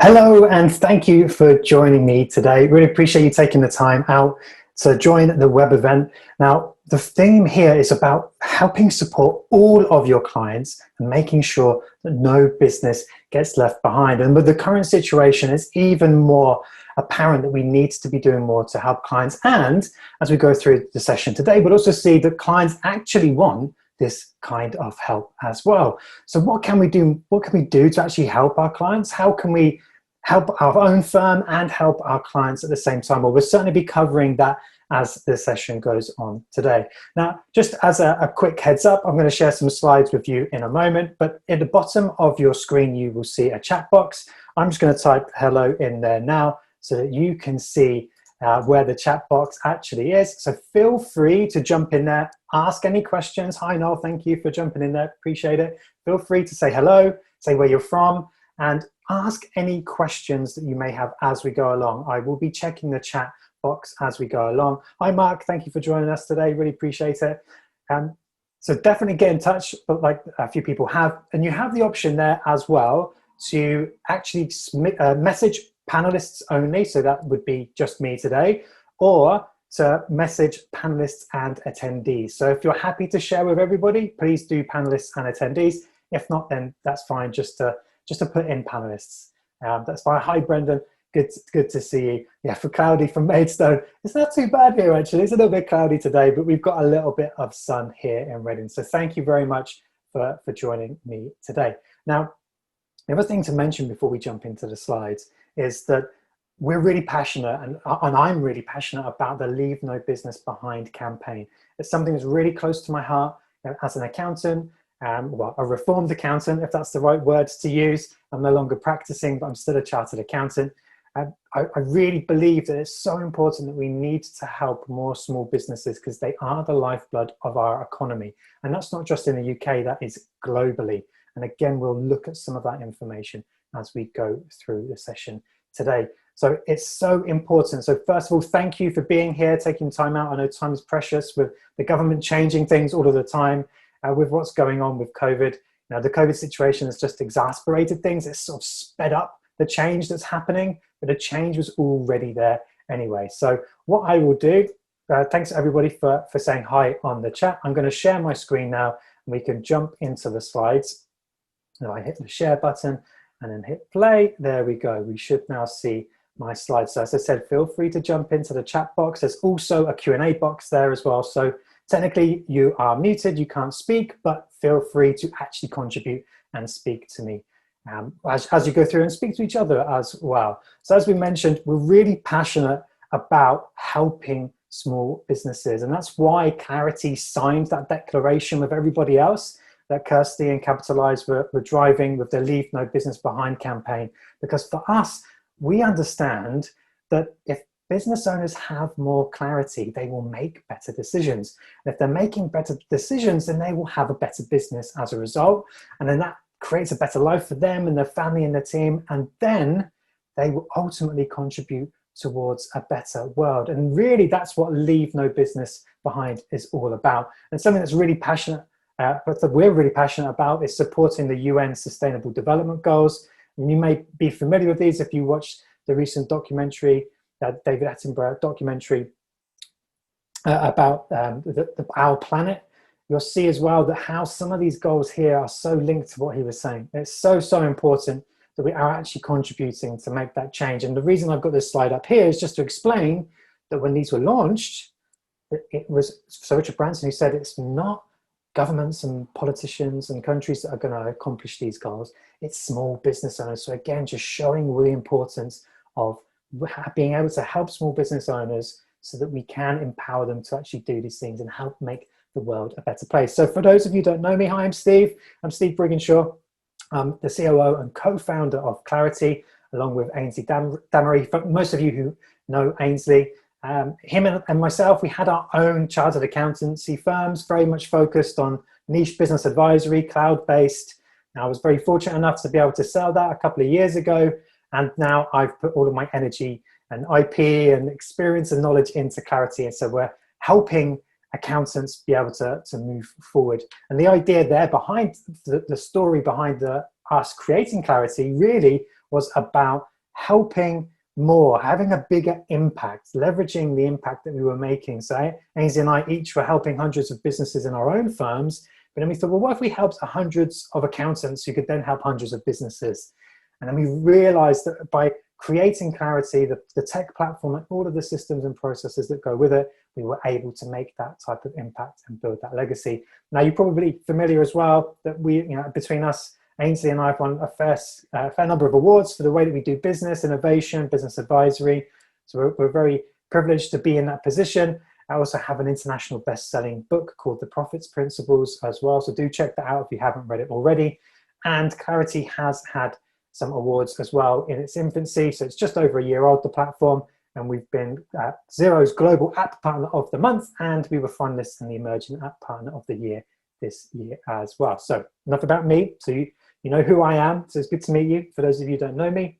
Hello, and thank you for joining me today. Really appreciate you taking the time out to join the web event. Now, the theme here is about helping support all of your clients and making sure that no business gets left behind. And with the current situation, it's even more apparent that we need to be doing more to help clients. And as we go through the session today, we'll also see that clients actually want this kind of help as well. So what can we do? What can we do to actually help our clients? How can we help our own firm and help our clients at the same time? Well, we'll certainly be covering that as the session goes on today. Now, just as a quick heads up, I'm going to share some slides with you in a moment, but at the bottom of your screen, you will see a chat box. I'm just going to type hello in there now so that you can see where the chat box actually is. So feel free to jump in there, ask any questions. Hi, Noel, thank you for jumping in there, appreciate it. Feel free to say hello, say where you're from, and ask any questions that you may have as we go along. I will be checking the chat box as we go along. Hi, Mark, thank you for joining us today, really appreciate it. So definitely get in touch, but like a few people have, and you have the option there as well to actually message panelists only, so that would be just me today, or to message panelists and attendees. So if you're happy to share with everybody, please do panelists and attendees. If not, then that's fine, just to put in panelists. That's fine. Hi, Brendan. Good to see you. Yeah, for Cloudy from Maidstone. It's not too bad here, actually. It's a little bit cloudy today, but we've got a little bit of sun here in Reading. So thank you very much for joining me today. Now, the other thing to mention before we jump into the slides is that we're really passionate, and I'm really passionate about the Leave No Business Behind campaign. It's something that's really close to my heart. As an accountant, well, a reformed accountant, if that's the right words to use. I'm no longer practicing, but I'm still a chartered accountant. I really believe that it's so important that we need to help more small businesses because they are the lifeblood of our economy. And that's not just in the UK, that is globally. And again, we'll look at some of that information as we go through the session today. So it's so important. So first of all, thank you for being here, taking time out. I know time is precious with the government changing things all of the time. With what's going on with COVID. Now, the COVID situation has just exacerbated things. It's sort of sped up the change that's happening, but the change was already there anyway. So what I will do, thanks everybody for saying hi on the chat. I'm going to share my screen now and we can jump into the slides. Now I hit the share button and then hit play. There we go. We should now see my slides. So as I said, feel free to jump into the chat box. There's also a Q&A box there as well. So technically, you are muted, you can't speak, but feel free to actually contribute and speak to me as you go through and speak to each other as well. So as we mentioned, we're really passionate about helping small businesses. And that's why Clarity signed that declaration with everybody else that Kirsty and Capitalize were driving with the Leave No Business Behind campaign. Because for us, we understand that if business owners have more clarity, they will make better decisions. And if they're making better decisions, then they will have a better business as a result. And then that creates a better life for them and their family and their team. And then they will ultimately contribute towards a better world. And really, that's what Leave No Business Behind is all about. And something that's really passionate, but that we're really passionate about is supporting the UN Sustainable Development Goals. And you may be familiar with these if you watched the recent documentary, David Attenborough documentary about our planet. You'll see as well that how some of these goals here are so linked to what he was saying. It's so important that we are actually contributing to make that change. And the reason I've got this slide up here is just to explain that when these were launched, it was Sir Richard Branson who said it's not governments and politicians and countries that are going to accomplish these goals. It's small business owners. So again, just showing the importance of being able to help small business owners so that we can empower them to actually do these things and help make the world a better place. So for those of you who don't know me, hi, I'm Steve. I'm Steve Brigginshaw. I'm the COO and co-founder of Clarity, along with Ainsley Damery. For most of you who know Ainsley, him and myself, we had our own chartered accountancy firms, very much focused on niche business advisory, cloud-based. Now, I was very fortunate enough to be able to sell that a couple of years ago. And now I've put all of my energy and IP and experience and knowledge into Clarity. And so we're helping accountants be able to move forward. And the idea there behind the story behind us creating Clarity really was about helping more, having a bigger impact, leveraging the impact that we were making. So Ainsley and I each were helping hundreds of businesses in our own firms, but then we thought, well, what if we helped hundreds of accountants who could then help hundreds of businesses? And then we realized that by creating clarity, the tech platform and all of the systems and processes that go with it, we were able to make that type of impact and build that legacy. Now, you're probably familiar as well that we, between us, Ainsley and I have won a fair number of awards for the way that we do business, innovation, business advisory. So we're very privileged to be in that position. I also have an international best-selling book called The Profits Principles as well. So do check that out if you haven't read it already. And Clarity has had some awards as well in its infancy. So it's just over a year old, the platform. And we've been Xero's Global App Partner of the Month. And we were finalists in the Emerging App Partner of the Year this year as well. So enough about me. So you know who I am, so it's good to meet you. For those of you who don't know me,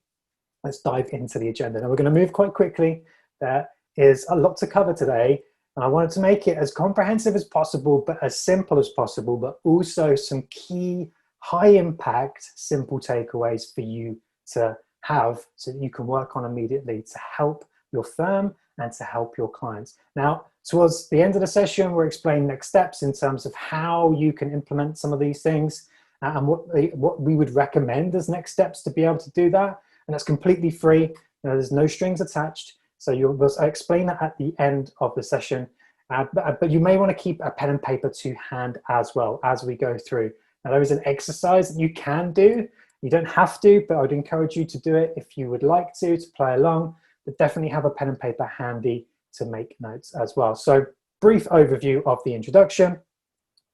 let's dive into the agenda. Now we're going to move quite quickly. There is a lot to cover today, and I wanted to make it as comprehensive as possible, but as simple as possible, but also some key, high impact, simple takeaways for you to have so that you can work on immediately to help your firm and to help your clients. Now, towards the end of the session, we're explaining next steps in terms of how you can implement some of these things and what we would recommend as next steps to be able to do that. And that's completely free. There's no strings attached. So I'll explain that at the end of the session. But you may want to keep a pen and paper to hand as well as we go through. Now, there is an exercise that you can do. You don't have to, but I would encourage you to do it if you would like to play along. But definitely have a pen and paper handy to make notes as well. So brief overview of the introduction.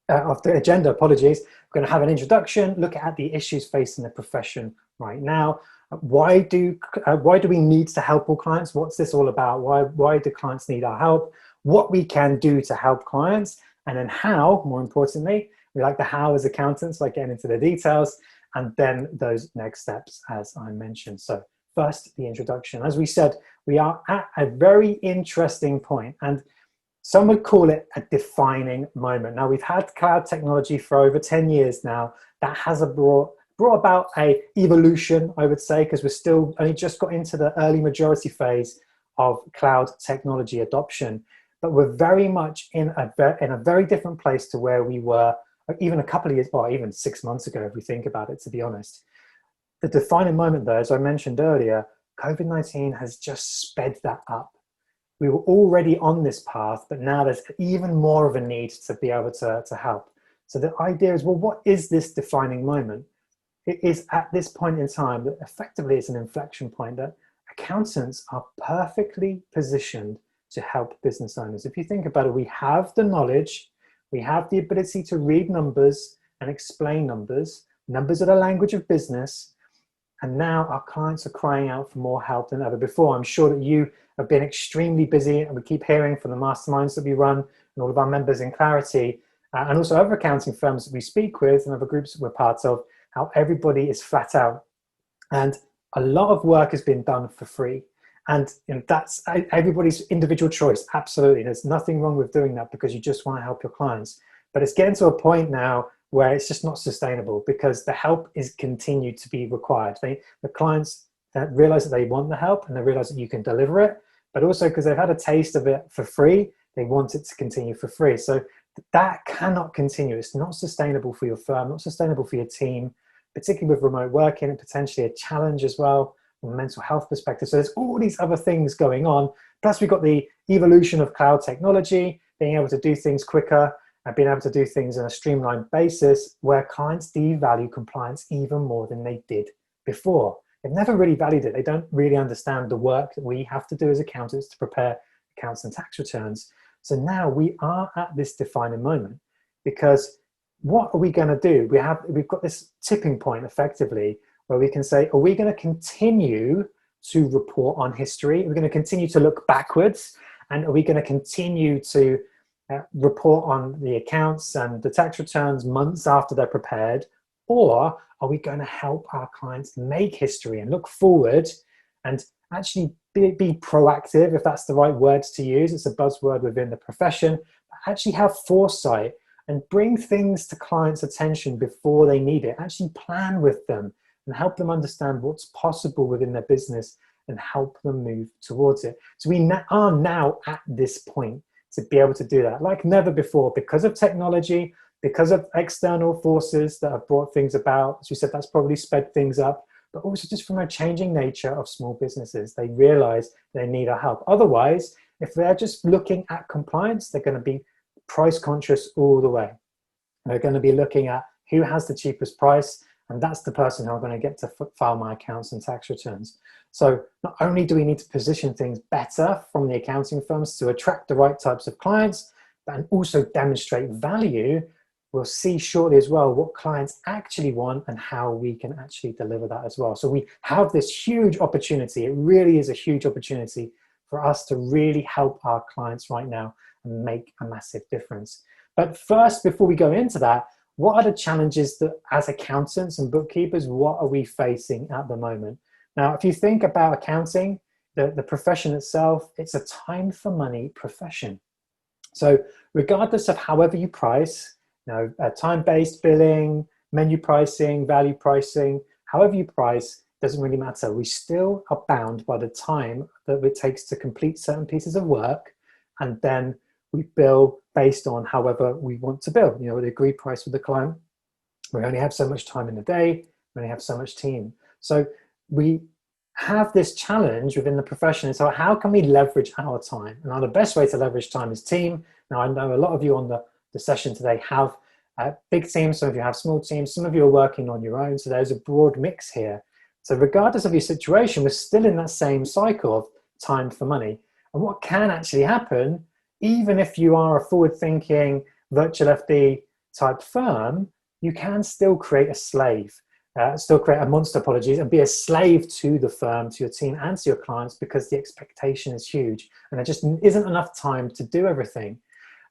Of the agenda, apologies. We're going to have an introduction, look at the issues facing the profession right now. Why do we need to help all clients? What's this all about? Why do clients need our help? What we can do to help clients, and then how, more importantly, we like the how as accountants, like getting into the details, and then those next steps, as I mentioned. So first, the introduction. As we said, we are at a very interesting point, and some would call it a defining moment. Now, we've had cloud technology for over 10 years now. That has brought about a evolution, I would say, because we're still only just got into the early majority phase of cloud technology adoption. But we're very much in a very different place to where we were even a couple of years, or even 6 months ago, if we think about it, to be honest. The defining moment, though, as I mentioned earlier, COVID-19 has just sped that up. We were already on this path, but now there's even more of a need to be able to help. So the idea is, well, what is this defining moment? It is at this point in time that effectively it's an inflection point that accountants are perfectly positioned to help business owners. If you think about it, we have the knowledge, we have the ability to read numbers and explain numbers. Numbers are the language of business. And now our clients are crying out for more help than ever before. I'm sure that you have been extremely busy, and we keep hearing from the masterminds that we run and all of our members in Clarity, and also other accounting firms that we speak with and other groups that we're part of, how everybody is flat out. And a lot of work has been done for free. And that's everybody's individual choice, absolutely. There's nothing wrong with doing that because you just want to help your clients. But it's getting to a point now where it's just not sustainable because the help is continued to be required. The clients realize that they want the help and they realize that you can deliver it, but also because they've had a taste of it for free, they want it to continue for free. So that cannot continue. It's not sustainable for your firm, not sustainable for your team, particularly with remote working and potentially a challenge as well from a mental health perspective. So there's all these other things going on. Plus we've got the evolution of cloud technology, being able to do things quicker, and being able to do things on a streamlined basis where clients devalue compliance even more than they did before. They've never really valued it. They don't really understand the work that we have to do as accountants to prepare accounts and tax returns. So now we are at this defining moment because what are we going to do? We've got this tipping point effectively where we can say, are we going to continue to report on history? Are we going to continue to look backwards? And are we going to continue to report on the accounts and the tax returns months after they're prepared? Or are we going to help our clients make history and look forward and actually be proactive, if that's the right word to use? It's a buzzword within the profession. Actually have foresight and bring things to clients' attention before they need it. Actually plan with them and help them understand what's possible within their business and help them move towards it. So we are now at this point to be able to do that like never before, because of technology, because of external forces that have brought things about. As we said, that's probably sped things up, but also just from a changing nature of small businesses. They realize they need our help. Otherwise, if they're just looking at compliance, they're going to be price conscious all the way. They're going to be looking at who has the cheapest price, and that's the person who I'm going to get to file my accounts and tax returns. So not only do we need to position things better from the accounting firms to attract the right types of clients, but also demonstrate value, we'll see shortly as well what clients actually want and how we can actually deliver that as well. So we have this huge opportunity. It really is a huge opportunity for us to really help our clients right now and make a massive difference. But first, before we go into that, what are the challenges that as accountants and bookkeepers, what are we facing at the moment? Now, if you think about accounting, the profession itself, it's a time for money profession. So regardless of however you price, time-based billing, menu pricing, value pricing, however you price, doesn't really matter. We still are bound by the time that it takes to complete certain pieces of work, and then we bill based on however we want to bill. The agreed price with the client. We only have so much time in the day, we only have so much team. So we have this challenge within the profession. So how can we leverage our time? And now the best way to leverage time is team. Now I know a lot of you on the session today have big teams, some of you have small teams, some of you are working on your own. So there's a broad mix here. So regardless of your situation, we're still in that same cycle of time for money. And what can actually happen, even if you are a forward-thinking virtual FD type firm, you can still create a slave, still create a monster, apologies, and be a slave to the firm, to your team and to your clients, because the expectation is huge and there just isn't enough time to do everything.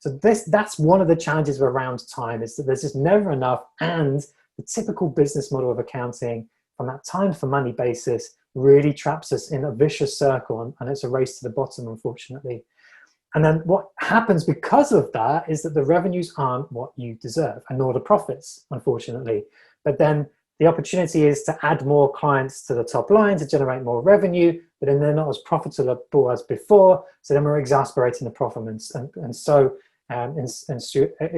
So that's one of the challenges around time, is that there's just never enough, and the typical business model of accounting from that time for money basis really traps us in a vicious circle, and it's a race to the bottom, unfortunately. And then what happens because of that is that the revenues aren't what you deserve, and nor the profits, unfortunately. But then the opportunity is to add more clients to the top line to generate more revenue, but then they're not as profitable as before. So then we're exasperating the performance, and so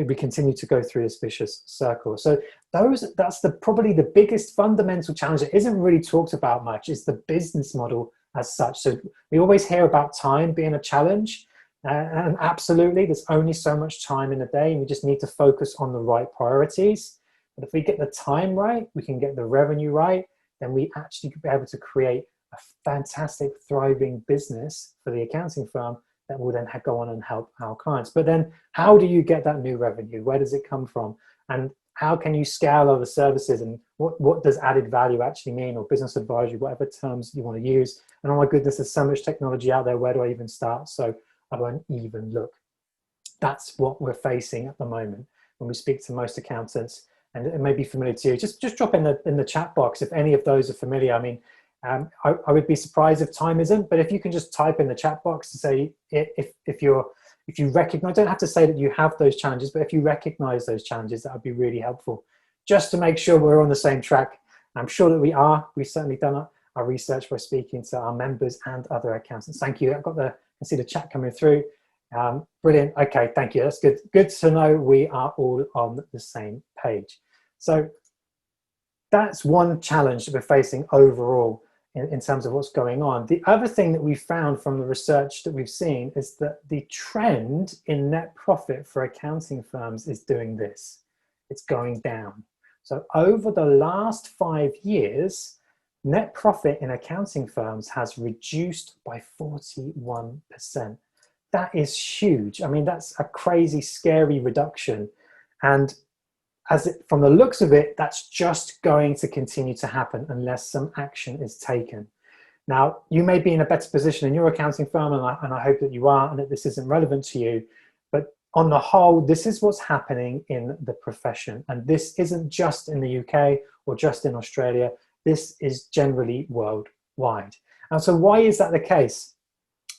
we continue to go through this vicious circle. So that's probably the biggest fundamental challenge that isn't really talked about much, is the business model as such. So we always hear about time being a challenge, and absolutely, there's only so much time in a day, and we just need to focus on the right priorities. But if we get the time right, we can get the revenue right, then we actually could be able to create a fantastic, thriving business for the accounting firm that will then go on and help our clients. But then how do you get that new revenue? Where does it come from? And how can you scale other services? And what does added value actually mean, or business advisory, whatever terms you want to use? And oh my goodness, there's so much technology out there. Where do I even start? So I won't even look. That's what we're facing at the moment when we speak to most accountants. And it may be familiar to you. Just drop in the chat box if any of those are familiar. I mean, I would be surprised if time isn't, but if you can just type in the chat box to say if you recognize, don't have to say that you have those challenges, but if you recognize those challenges, that would be really helpful, just to make sure we're on the same track. I'm sure that we are. We've certainly done our research by speaking to our members and other accountants. Thank you. I can see the chat coming through. Brilliant. Okay, thank you. That's good. Good to know we are all on the same page. So that's one challenge that we're facing overall in terms of what's going on. The other thing that we found from the research that we've seen is that the trend in net profit for accounting firms is doing this. It's going down. So over the last 5 years, net profit in accounting firms has reduced by 41%. That is huge. I mean, that's a crazy, scary reduction. And from the looks of it, that's just going to continue to happen unless some action is taken. Now, you may be in a better position in your accounting firm, and I hope that you are, and that this isn't relevant to you. But on the whole, this is what's happening in the profession. And this isn't just in the UK or just in Australia. This is generally worldwide. And so why is that the case?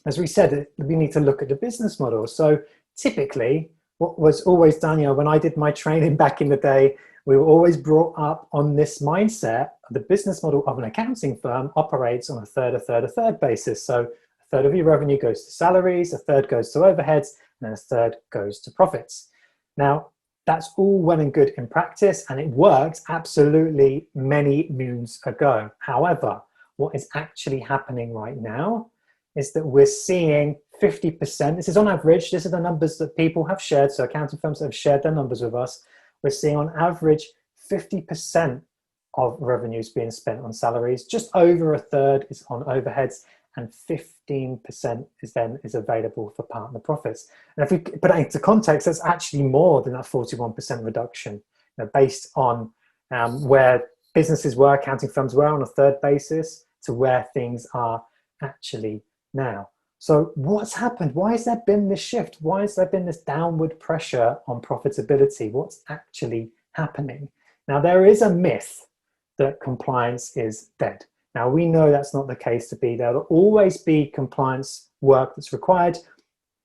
As we said, we need to look at the business model. So typically, what was always done, when I did my training back in the day, We were always brought up on this mindset. The business model of an accounting firm operates on a third, a third, a third basis. So a third of your revenue goes to salaries, a third goes to overheads, and then a third goes to profits. Now, that's all well and good in practice, and it worked absolutely many moons ago. However, what is actually happening right now is that we're seeing 50%, this is on average, this are the numbers that people have shared, so accounting firms that have shared their numbers with us, we're seeing on average 50% of revenues being spent on salaries, just over a third is on overheads, and 15% is available for partner profits. And if we put that into context, that's actually more than that 41% reduction, based on where businesses were, accounting firms were on a third basis to where things are actually now. So what's happened? Why has there been this shift? Why has there been this downward pressure on profitability? What's actually happening? Now, there is a myth that compliance is dead. Now, we know that's not the case to be. There will always be compliance work that's required.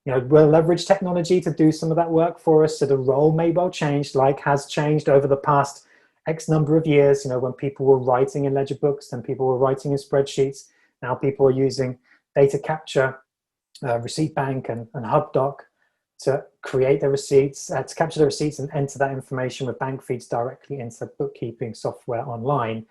We'll leverage technology to do some of that work for us. So the role may well change, like has changed over the past X number of years. When people were writing in ledger books, then people were writing in spreadsheets. Now people are using data capture, receipt bank and HubDoc to create the receipts, to capture the receipts and enter that information with bank feeds directly into bookkeeping software online.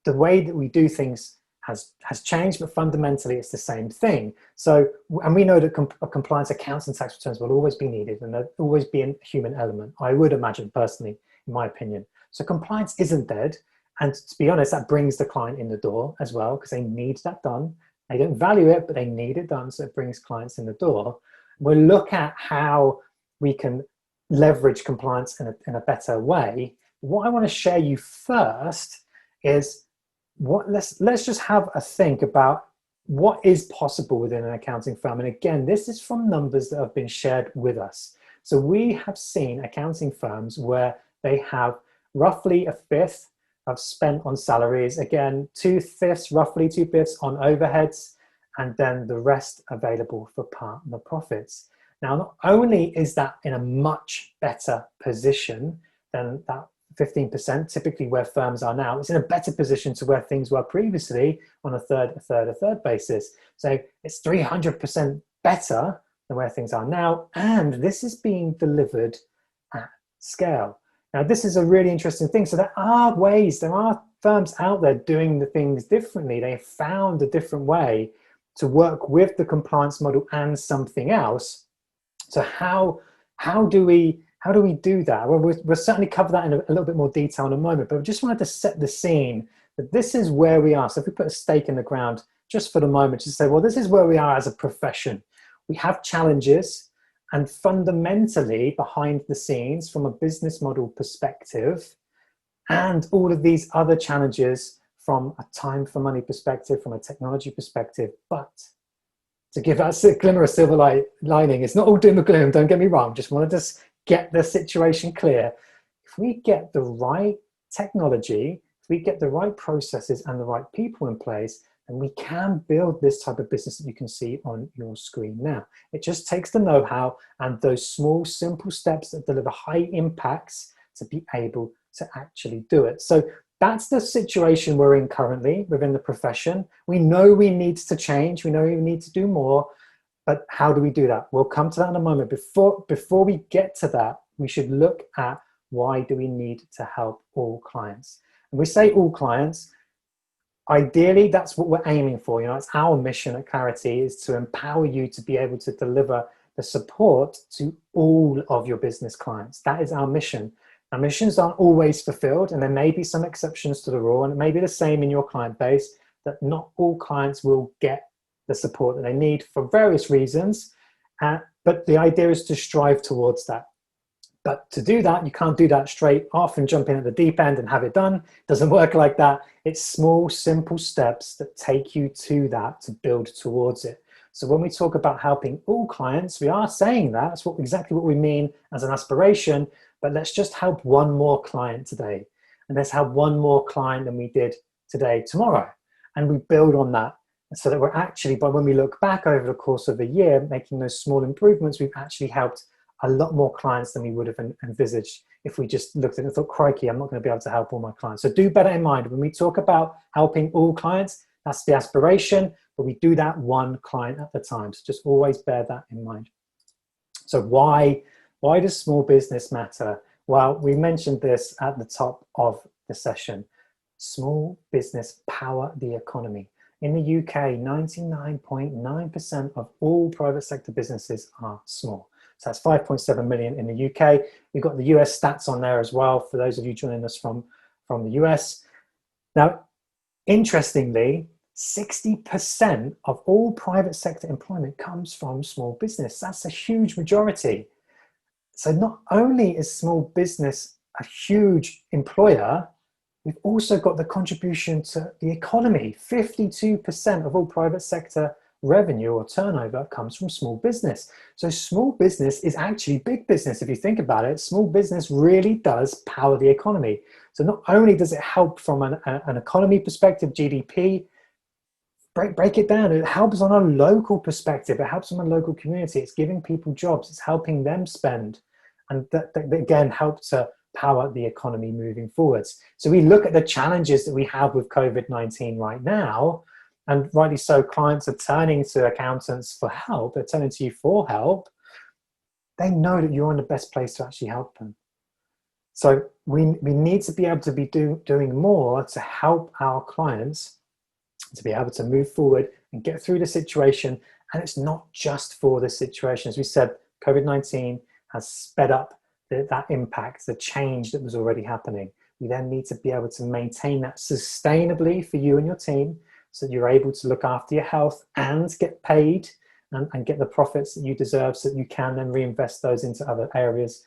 The way that we do things has changed, but fundamentally it's the same thing. So, and we know that compliance accounts and tax returns will always be needed, and there'll always be a human element, I would imagine personally, in my opinion. So compliance isn't dead. And to be honest, that brings the client in the door as well, because they need that done. They don't value it, but they need it done. So it brings clients in the door. We'll look at how we can leverage compliance in a better way. What I want to share you first is let's just have a think about what is possible within an accounting firm. And again, this is from numbers that have been shared with us. So we have seen accounting firms where they have roughly a fifth of spent on salaries, again, roughly two fifths on overheads, and then the rest available for partner profits. Now, not only is that in a much better position than that 15%, typically where firms are now, it's in a better position to where things were previously on a third basis. So it's 300% better than where things are now, and this is being delivered at scale. Now, this is a really interesting thing. So there are firms out there doing the things differently. They have found a different way to work with the compliance model and something else. So how do we do that? Well, we'll certainly cover that in a little bit more detail in a moment, but I just wanted to set the scene that this is where we are. So if we put a stake in the ground just for the moment, to say, well, this is where we are as a profession. We have challenges, and fundamentally behind the scenes from a business model perspective, and all of these other challenges from a time for money perspective, from a technology perspective. But to give us a glimmer of silver lining, it's not all doom and gloom, don't get me wrong, just want to get the situation clear. If we get the right technology, if we get the right processes and the right people in place, then we can build this type of business that you can see on your screen now. It just takes the know-how and those small, simple steps that deliver high impacts to be able to actually do it. So that's the situation we're in currently within the profession. We know we need to change. We know we need to do more. But how do we do that? We'll come to that in a moment. Before we get to that, we should look at why do we need to help all clients. And we say all clients, ideally, that's what we're aiming for. It's our mission at Clarity, is to empower you to be able to deliver the support to all of your business clients. That is our mission. Our missions aren't always fulfilled, and there may be some exceptions to the rule, and it may be the same in your client base, that not all clients will get the support that they need for various reasons. But the idea is to strive towards that. But to do that, you can't do that straight off and jump in at the deep end and have it done. It doesn't work like that. It's small, simple steps that take you to that, to build towards it. So when we talk about helping all clients, we are saying that. That's exactly what we mean as an aspiration. But let's just help one more client today. And let's help one more client than we did today, tomorrow. And we build on that, so that we're actually, by when we look back over the course of a year, making those small improvements, we've actually helped a lot more clients than we would have envisaged if we just looked at it and thought, crikey, I'm not going to be able to help all my clients. So do bear that in mind. When we talk about helping all clients, that's the aspiration, but we do that one client at a time. So just always bear that in mind. So why does small business matter? Well, we mentioned this at the top of the session. Small business power the economy. In the UK, 99.9% of all private sector businesses are small. So that's 5.7 million in the UK. We've got the US stats on there as well, for those of you joining us from the US. Now, interestingly, 60% of all private sector employment comes from small business. That's a huge majority. So not only is small business a huge employer, we've also got the contribution to the economy. 52% of all private sector revenue or turnover comes from small business. So small business is actually big business. If you think about it, small business really does power the economy. So not only does it help from an economy perspective, GDP, break it down, it helps on a local perspective, it helps on a local community, it's giving people jobs, it's helping them spend, and that again helps to power the economy moving forwards. So we look at the challenges that we have with COVID-19 right now, and rightly so, clients are turning to accountants for help, they're turning to you for help. They know that you're in the best place to actually help them. So we need to be able to be doing more to help our clients to be able to move forward and get through the situation. And it's not just for the situation. As we said, COVID-19 has sped up that impact, the change that was already happening. We then need to be able to maintain that sustainably for you and your team, so that you're able to look after your health and get paid and get the profits that you deserve, so that you can then reinvest those into other areas.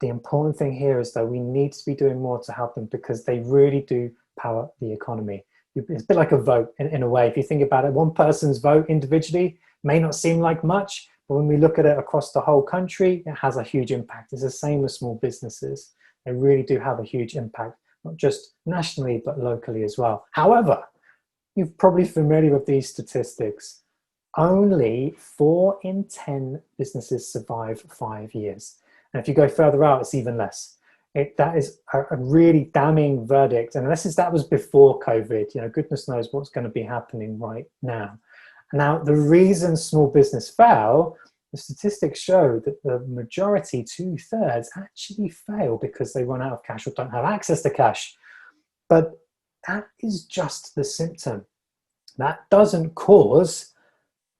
The important thing here is that we need to be doing more to help them, because they really do power the economy. It's a bit like a vote in a way. If you think about it, one person's vote individually may not seem like much, but when we look at it across the whole country, it has a huge impact. It's the same with small businesses. They really do have a huge impact, not just nationally, but locally as well. However, you're probably familiar with these statistics. Only 4 in 10 businesses survive 5 years. And if you go further out, it's even less. That is a really damning verdict. And unless that was before COVID, goodness knows what's going to be happening right now. Now, the reason small business fail, the statistics show that the majority, 2/3, actually fail because they run out of cash or don't have access to cash. But that is just the symptom. That doesn't cause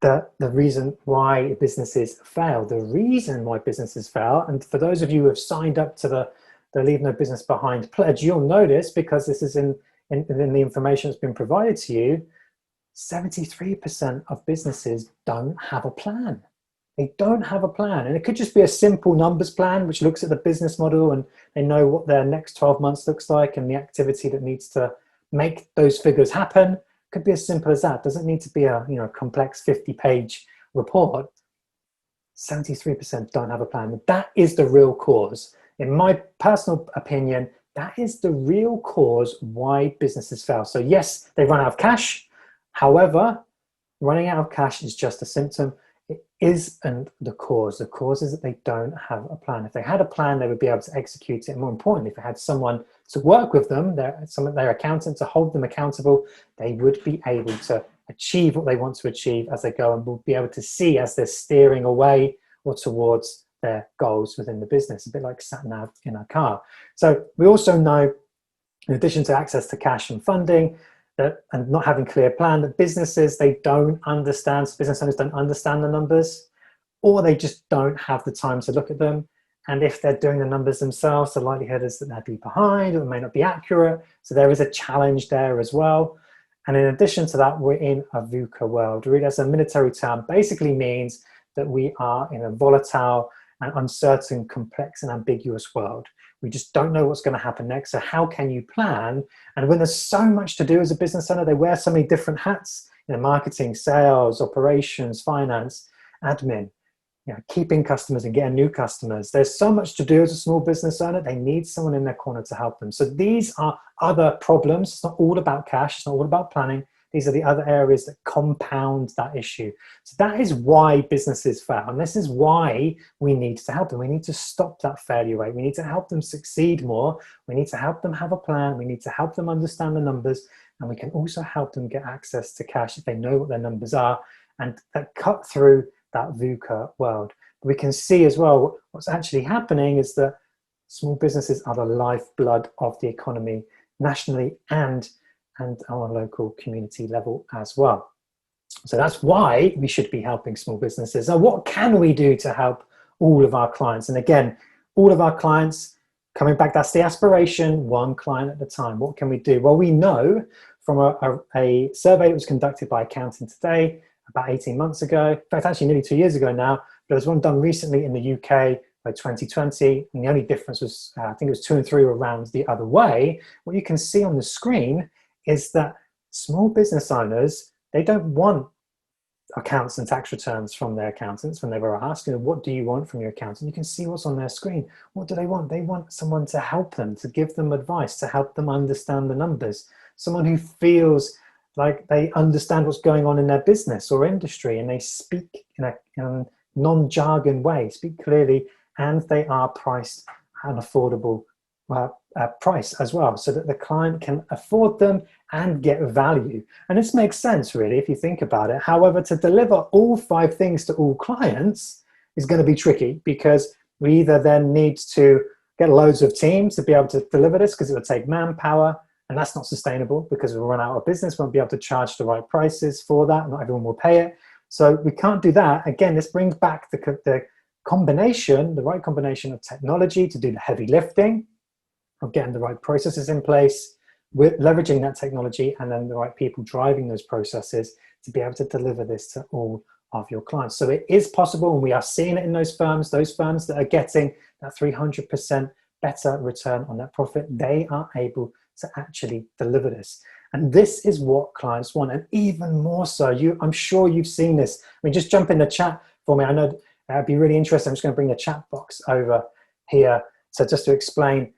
the reason why businesses fail. The reason why businesses fail, and for those of you who have signed up to the Leave No Business Behind pledge, you'll notice, because this is in the information that's been provided to you, 73% of businesses don't have a plan. They don't have a plan. And it could just be a simple numbers plan, which looks at the business model and they know what their next 12 months looks like and the activity that needs to make those figures happen. It could be as simple as that. It doesn't need to be a complex 50-page report. 73% don't have a plan. That is the real cause. In my personal opinion, that is the real cause why businesses fail. So yes, they run out of cash. However, running out of cash is just a symptom. It isn't the cause. The cause is that they don't have a plan. If they had a plan, they would be able to execute it. More importantly, if they had someone to work with them, their accountant to hold them accountable, they would be able to achieve what they want to achieve as they go, and will be able to see as they're steering away or towards their goals within the business, a bit like sat nav in a car. So we also know, in addition to access to cash and funding, and not having clear plan, that businesses, they don't understand, business owners don't understand the numbers, or they just don't have the time to look at them. And if they're doing the numbers themselves, the likelihood is that they'll be behind or may not be accurate. So there is a challenge there as well. And in addition to that, we're in a VUCA world. Really, that's a military term, basically means that we are in a volatile and uncertain, complex and ambiguous world. We just don't know what's going to happen next. So how can you plan? And when there's so much to do as a business owner, they wear so many different hats, marketing, sales, operations, finance, admin, keeping customers and getting new customers. There's so much to do as a small business owner. They need someone in their corner to help them. So these are other problems. It's not all about cash. It's not all about planning. These are the other areas that compound that issue. So that is why businesses fail. And this is why we need to help them. We need to stop that failure rate. We need to help them succeed more. We need to help them have a plan. We need to help them understand the numbers. And we can also help them get access to cash if they know what their numbers are and that cut through that VUCA world. We can see as well what's actually happening is that small businesses are the lifeblood of the economy nationally and on a local community level as well. So that's why we should be helping small businesses. So what can we do to help all of our clients? And again, all of our clients, coming back, that's the aspiration, one client at a time. What can we do? Well, we know from a survey that was conducted by Accounting Today about 18 months ago, in fact, actually nearly 2 years ago now, but there was one done recently in the UK by 2020, and the only difference was, I think it was 2 and 3 were round the other way. What you can see on the screen is that small business owners, they don't want accounts and tax returns from their accountants when they were asked, what do you want from your accountant? You can see what's on their screen. What do they want? They want someone to help them, to give them advice, to help them understand the numbers. Someone who feels like they understand what's going on in their business or industry, and they speak in a non-jargon way, speak clearly, and they are priced at an affordable price as well, so that the client can afford them and get value. And this makes sense, really, if you think about it. However, to deliver all 5 things to all clients is going to be tricky, because we either then need to get loads of teams to be able to deliver this, because it would take manpower, and that's not sustainable because we'll run out of business, won't be able to charge the right prices for that, not everyone will pay it. So we can't do that. Again, this brings back the combination, the right combination of technology to do the heavy lifting, of getting the right processes in place, with leveraging that technology, and then the right people driving those processes to be able to deliver this to all of your clients. So it is possible, and we are seeing it in those firms that are getting that 300% better return on that profit. They are able to actually deliver this. And this is what clients want. And even more so, I'm sure you've seen this. I mean, just jump in the chat for me. I know it'd be really interesting. I'm just going to bring the chat box over here. So just to explain,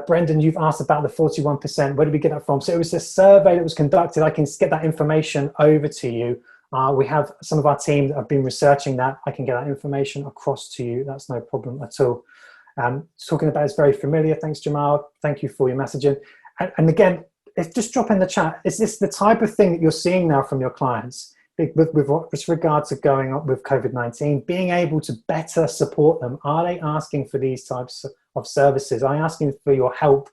Brendan, you've asked about the 41%. Where did we get that from? So it was a survey that was conducted. I can get that information over to you. We have some of our team that have been researching that. I can get that information across to you. That's no problem at all. Talking about it's very familiar. Thanks, Jamal. Thank you for your messaging. And again, just drop in the chat. Is this the type of thing that you're seeing now from your clients with regard to going on with COVID-19, being able to better support them? Are they asking for these types of services? Are they asking for your help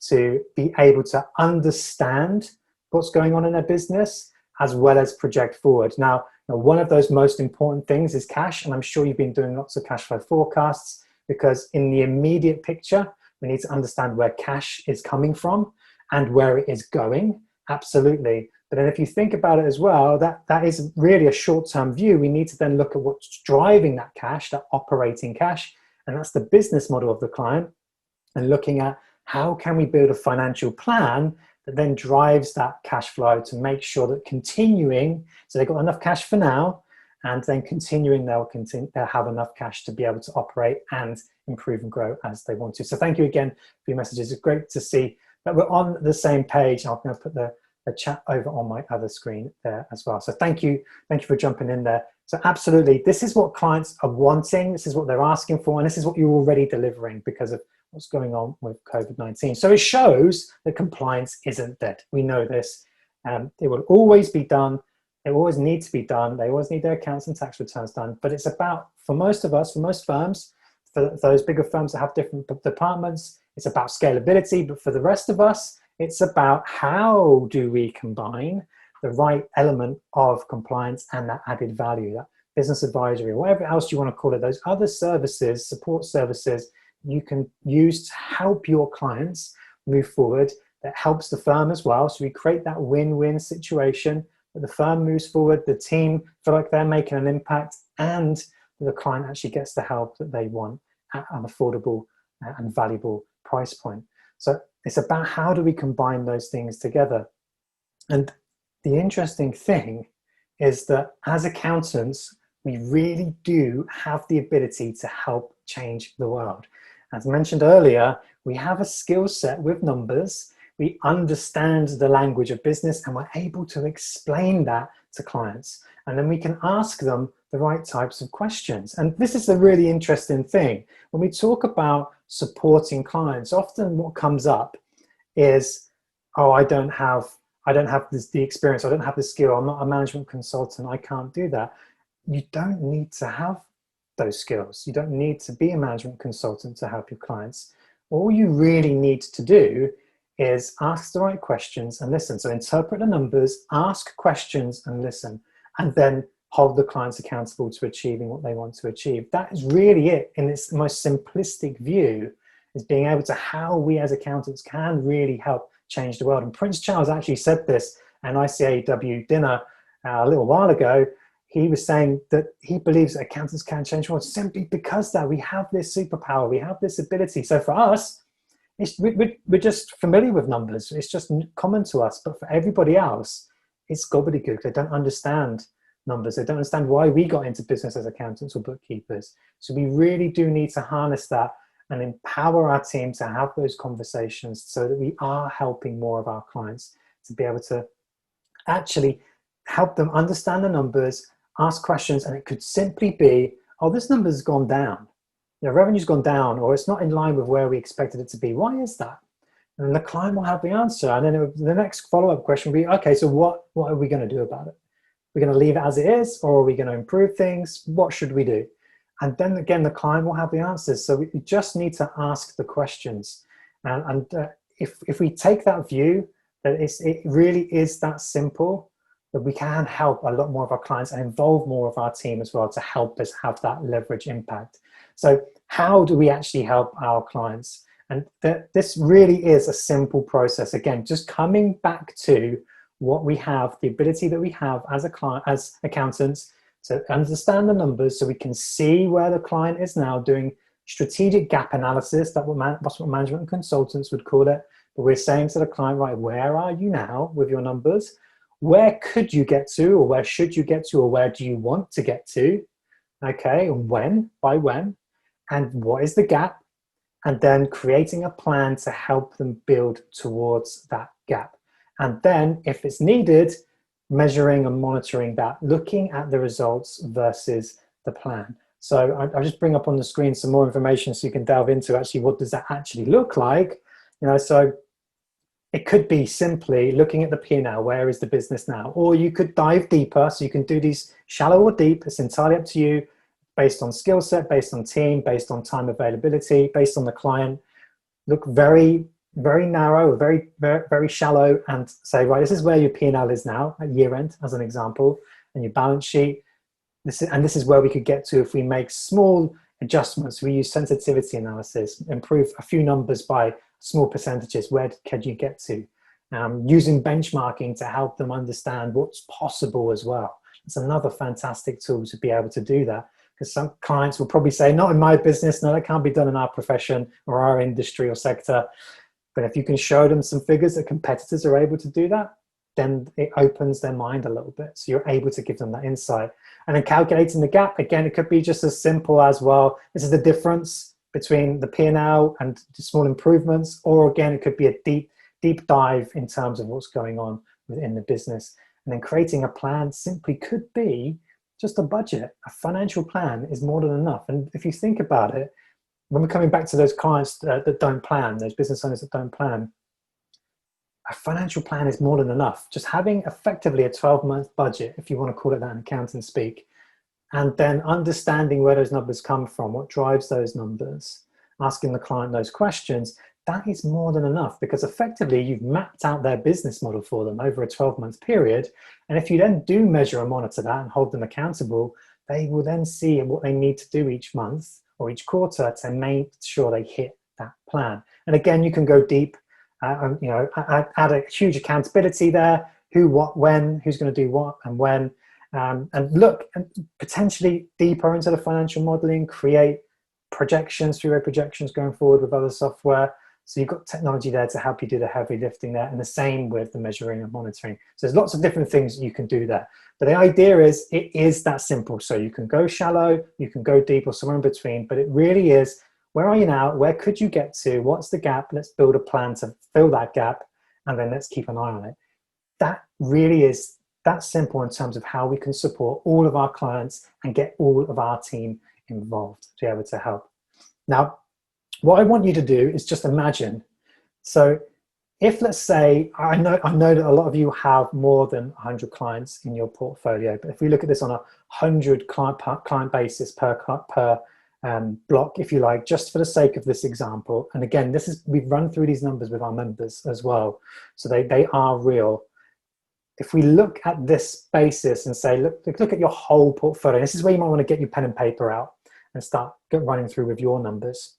to be able to understand what's going on in their business as well as project forward? Now, one of those most important things is cash, and I'm sure you've been doing lots of cash flow forecasts, because in the immediate picture, we need to understand where cash is coming from and where it is going, absolutely. But then if you think about it as well, that is really a short-term view. We need to then look at what's driving that cash, that operating cash, and that's the business model of the client, and looking at how can we build a financial plan that then drives that cash flow to make sure that continuing, so they've got enough cash for now, and then continuing, they'll have enough cash to be able to operate and improve and grow as they want to. So thank you again for your messages. It's great to see that we're on the same page. I'm going to put the chat over on my other screen there as well. So thank you for jumping in there. So absolutely, this is what clients are wanting, this is what they're asking for, and this is what you're already delivering because of what's going on with COVID-19. So it shows that compliance isn't dead. We know this. It will always be done. It always needs to be done. They always need their accounts and tax returns done. But it's about, for most of us, for most firms, for those bigger firms that have different departments, it's about scalability. But for the rest of us, it's about how do we combine the right element of compliance and that added value, that business advisory, or whatever else you want to call it, those other services, support services you can use to help your clients move forward, that helps the firm as well. So we create that win-win situation. The firm moves forward, the team feel like they're making an impact, and the client actually gets the help that they want at an affordable and valuable price point. So it's about how do we combine those things together. And the interesting thing is that as accountants, we really do have the ability to help change the world. As mentioned earlier, we have a skill set with numbers we understand the language of business and we're able to explain that to clients. And then we can ask them the right types of questions. And this is a really interesting thing. When we talk about supporting clients, often what comes up is, oh, I don't have the experience, I don't have the skill, I'm not a management consultant, I can't do that. You don't need to have those skills. You don't need to be a management consultant to help your clients. All you really need to do is ask the right questions and listen. So interpret the numbers, ask questions and listen, and then hold the clients accountable to achieving what they want to achieve. That is really it in its most simplistic view, is being able to how we as accountants can really help change the world. And Prince Charles actually said this at an ICAW dinner a little while ago. He was saying that he believes that accountants can change the world simply because that we have this superpower, we have this ability. So for us, we're just familiar with numbers. It's just common to us. But for everybody else, it's gobbledygook. They don't understand numbers. They don't understand why we got into business as accountants or bookkeepers. So we really do need to harness that and empower our team to have those conversations so that we are helping more of our clients to be able to actually help them understand the numbers, ask questions, and it could simply be, oh, this number's gone down. You know, revenue's gone down, or it's not in line with where we expected it to be. Why is that? And the client will have the answer. And then the next follow-up question will be, okay, so what are we going to do about it? We're going to leave it as it is, or are we going to improve things? What should we do? And then again, the client will have the answers. So we just need to ask the questions. And if we take that view, that it really is that simple, that we can help a lot more of our clients and involve more of our team as well to help us have that leverage impact. So how do we actually help our clients? And this really is a simple process. Again, just coming back to what we have, the ability that we have as accountants to understand the numbers so we can see where the client is now, doing strategic gap analysis. That's what management consultants would call it. But we're saying to the client, right, where are you now with your numbers? Where could you get to, or where should you get to, or where do you want to get to? Okay, and when, by when, and what is the gap? And then creating a plan to help them build towards that gap. And then, if it's needed, measuring and monitoring that, looking at the results versus the plan. So I'll just bring up on the screen some more information so you can delve into actually what does that actually look like. You know, so it could be simply looking at the P&L, where is the business now? Or you could dive deeper, so you can do these shallow or deep, it's entirely up to you, based on skill set, based on team, based on time availability, based on the client. Look very, very narrow, very, very, very shallow, and say, right, this is where your P&L is now at year end, as an example, and your balance sheet. This is where we could get to if we make small adjustments. We use sensitivity analysis, improve a few numbers by small percentages. Where can you get to? Using benchmarking to help them understand what's possible as well. It's another fantastic tool to be able to do that, because some clients will probably say, not in my business, no, that can't be done in our profession or our industry or sector. But if you can show them some figures that competitors are able to do that, then it opens their mind a little bit. So you're able to give them that insight. And then calculating the gap, again, it could be just as simple as, well, this is the difference between the P&L and the small improvements. Or again, it could be a deep dive in terms of what's going on within the business. And then creating a plan simply could be just a budget. A financial plan is more than enough. And if you think about it, when we're coming back to those clients that don't plan, those business owners that don't plan, a financial plan is more than enough. Just having effectively a 12-month budget, if you want to call it that in accountant speak, and then understanding where those numbers come from, what drives those numbers, asking the client those questions, that is more than enough, because effectively you've mapped out their business model for them over a 12-month period. And if you then do measure and monitor that and hold them accountable, they will then see what they need to do each month or each quarter to make sure they hit that plan. And again, you can go deep, you know, add a huge accountability there, who, what, when, who's going to do what and when, and look potentially deeper into the financial modeling, create projections, three-way projections going forward with other software. So you've got technology there to help you do the heavy lifting there, and the same with the measuring and monitoring. So there's lots of different things you can do there. But the idea is, it is that simple. So you can go shallow, you can go deep, or somewhere in between, but it really is, where are you now? Where could you get to? What's the gap? Let's build a plan to fill that gap. and then let's keep an eye on it. That really is that simple in terms of how we can support all of our clients and get all of our team involved to be able to help. Now, what I want you to do is just imagine. So if, let's say, I know that a lot of you have more than 100 clients in your portfolio, but if we look at this on a 100 client basis per block, if you like, just for the sake of this example, and again, we've run through these numbers with our members as well, so they are real. If we look at this basis and say, look at your whole portfolio, this is where you might want to get your pen and paper out and start running through with your numbers.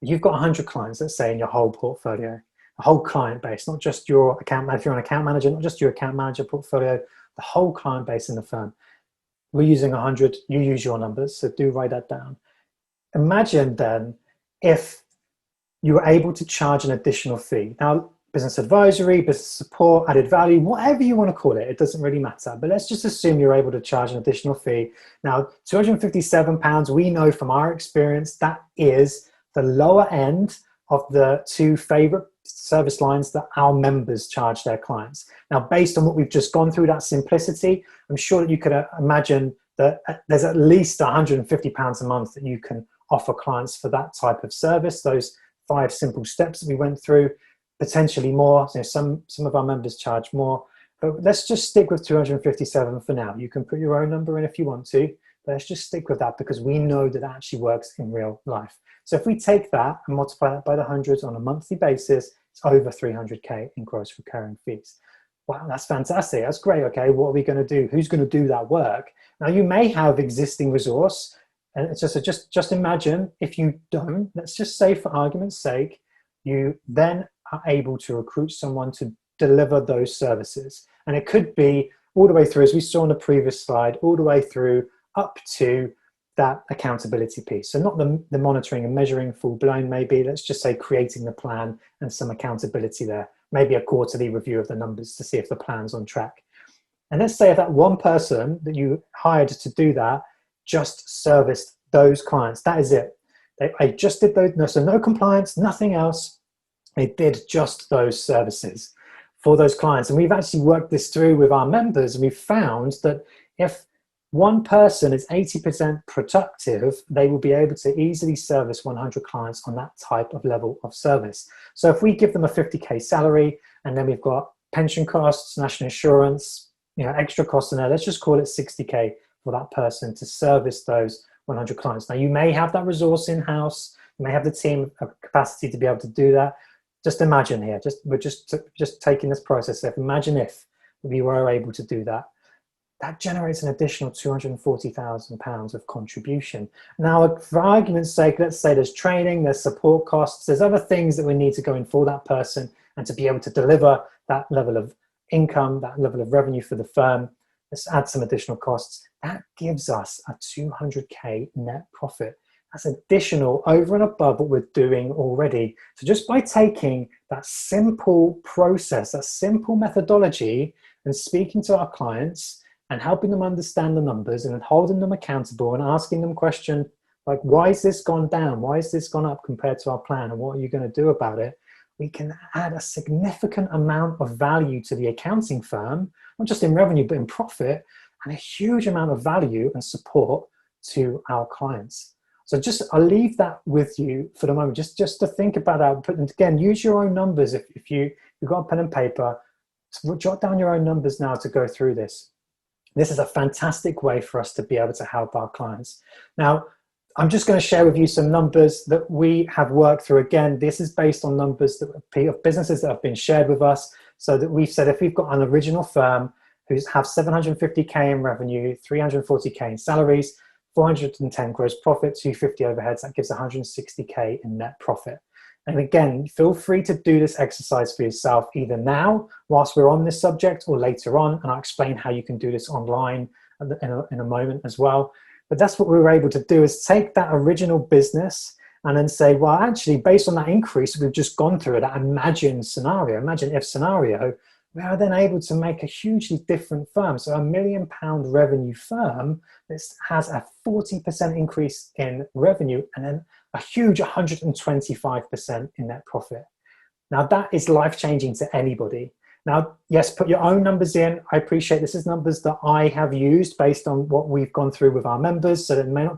You've got 100 clients, let's say, in your whole portfolio, a whole client base, not just your account manager. If you're an account manager, not just your account manager portfolio, the whole client base in the firm. We're using 100, you use your numbers, so do write that down. Imagine then if you were able to charge an additional fee. Now, business advisory, business support, added value, whatever you want to call it, it doesn't really matter. But let's just assume you're able to charge an additional fee. Now, £257, we know from our experience, that is the lower end of the two favorite service lines that our members charge their clients. Now, based on what we've just gone through, that simplicity, I'm sure that you could imagine that there's at least £150 a month that you can offer clients for that type of service, those 5 simple steps that we went through. Potentially more. So some of our members charge more, but let's just stick with 257 for now. You can put your own number in if you want to, but let's just stick with that because we know that actually works in real life. So if we take that and multiply that by the hundreds on a monthly basis, it's over 300K in gross recurring fees. Wow, that's fantastic. That's great. Okay, what are we going to do? Who's going to do that work? Now, you may have existing resource, and it's just imagine if you don't. Let's just say, for argument's sake, you then are able to recruit someone to deliver those services. And it could be all the way through, as we saw on the previous slide, all the way through up to that accountability piece. So not the monitoring and measuring full blown, maybe, let's just say creating the plan and some accountability there, maybe a quarterly review of the numbers to see if the plan's on track. And let's say if that one person that you hired to do that just serviced those clients, that is it. They just did those, so no compliance, nothing else. They did just those services for those clients. And we've actually worked this through with our members, and we've found that if one person is 80% productive, they will be able to easily service 100 clients on that type of level of service. So if we give them a 50K salary, and then we've got pension costs, national insurance, extra costs in there, let's just call it 60K for that person to service those 100 clients. Now, you may have that resource in-house, you may have the team capacity to be able to do that. Just imagine here, we're just taking this process. Imagine if we were able to do that. That generates an additional £240,000 of contribution. Now, for argument's sake, let's say there's training, there's support costs, there's other things that we need to go in for that person, and to be able to deliver that level of income, that level of revenue for the firm, let's add some additional costs. That gives us a 200K net profit. That's additional over and above what we're doing already. So just by taking that simple process, that simple methodology, and speaking to our clients and helping them understand the numbers and holding them accountable and asking them questions like, why has this gone down? Why has this gone up compared to our plan? And what are you going to do about it? We can add a significant amount of value to the accounting firm, not just in revenue, but in profit, and a huge amount of value and support to our clients. So I'll leave that with you for the moment, just to think about that. And again, use your own numbers. If you've got a pen and paper, jot down your own numbers now to go through this. This is a fantastic way for us to be able to help our clients. Now, I'm just going to share with you some numbers that we have worked through. Again, this is based on numbers of businesses that have been shared with us. So that we've said if we've got an original firm who have 750K in revenue, 340K in salaries, 410 gross profit, 250 overheads, that gives 160K in net profit. And again, feel free to do this exercise for yourself either now, whilst we're on this subject, or later on, and I'll explain how you can do this online in a moment as well. But that's what we were able to do, is take that original business and then say, well, actually, based on that increase we've just gone through, that imagine if scenario, we are then able to make a hugely different firm. So a £1 million revenue firm, this has a 40% increase in revenue and then a huge 125% in net profit. Now that is life-changing to anybody. Now, yes, put your own numbers in. I appreciate this is numbers that I have used based on what we've gone through with our members, so they may not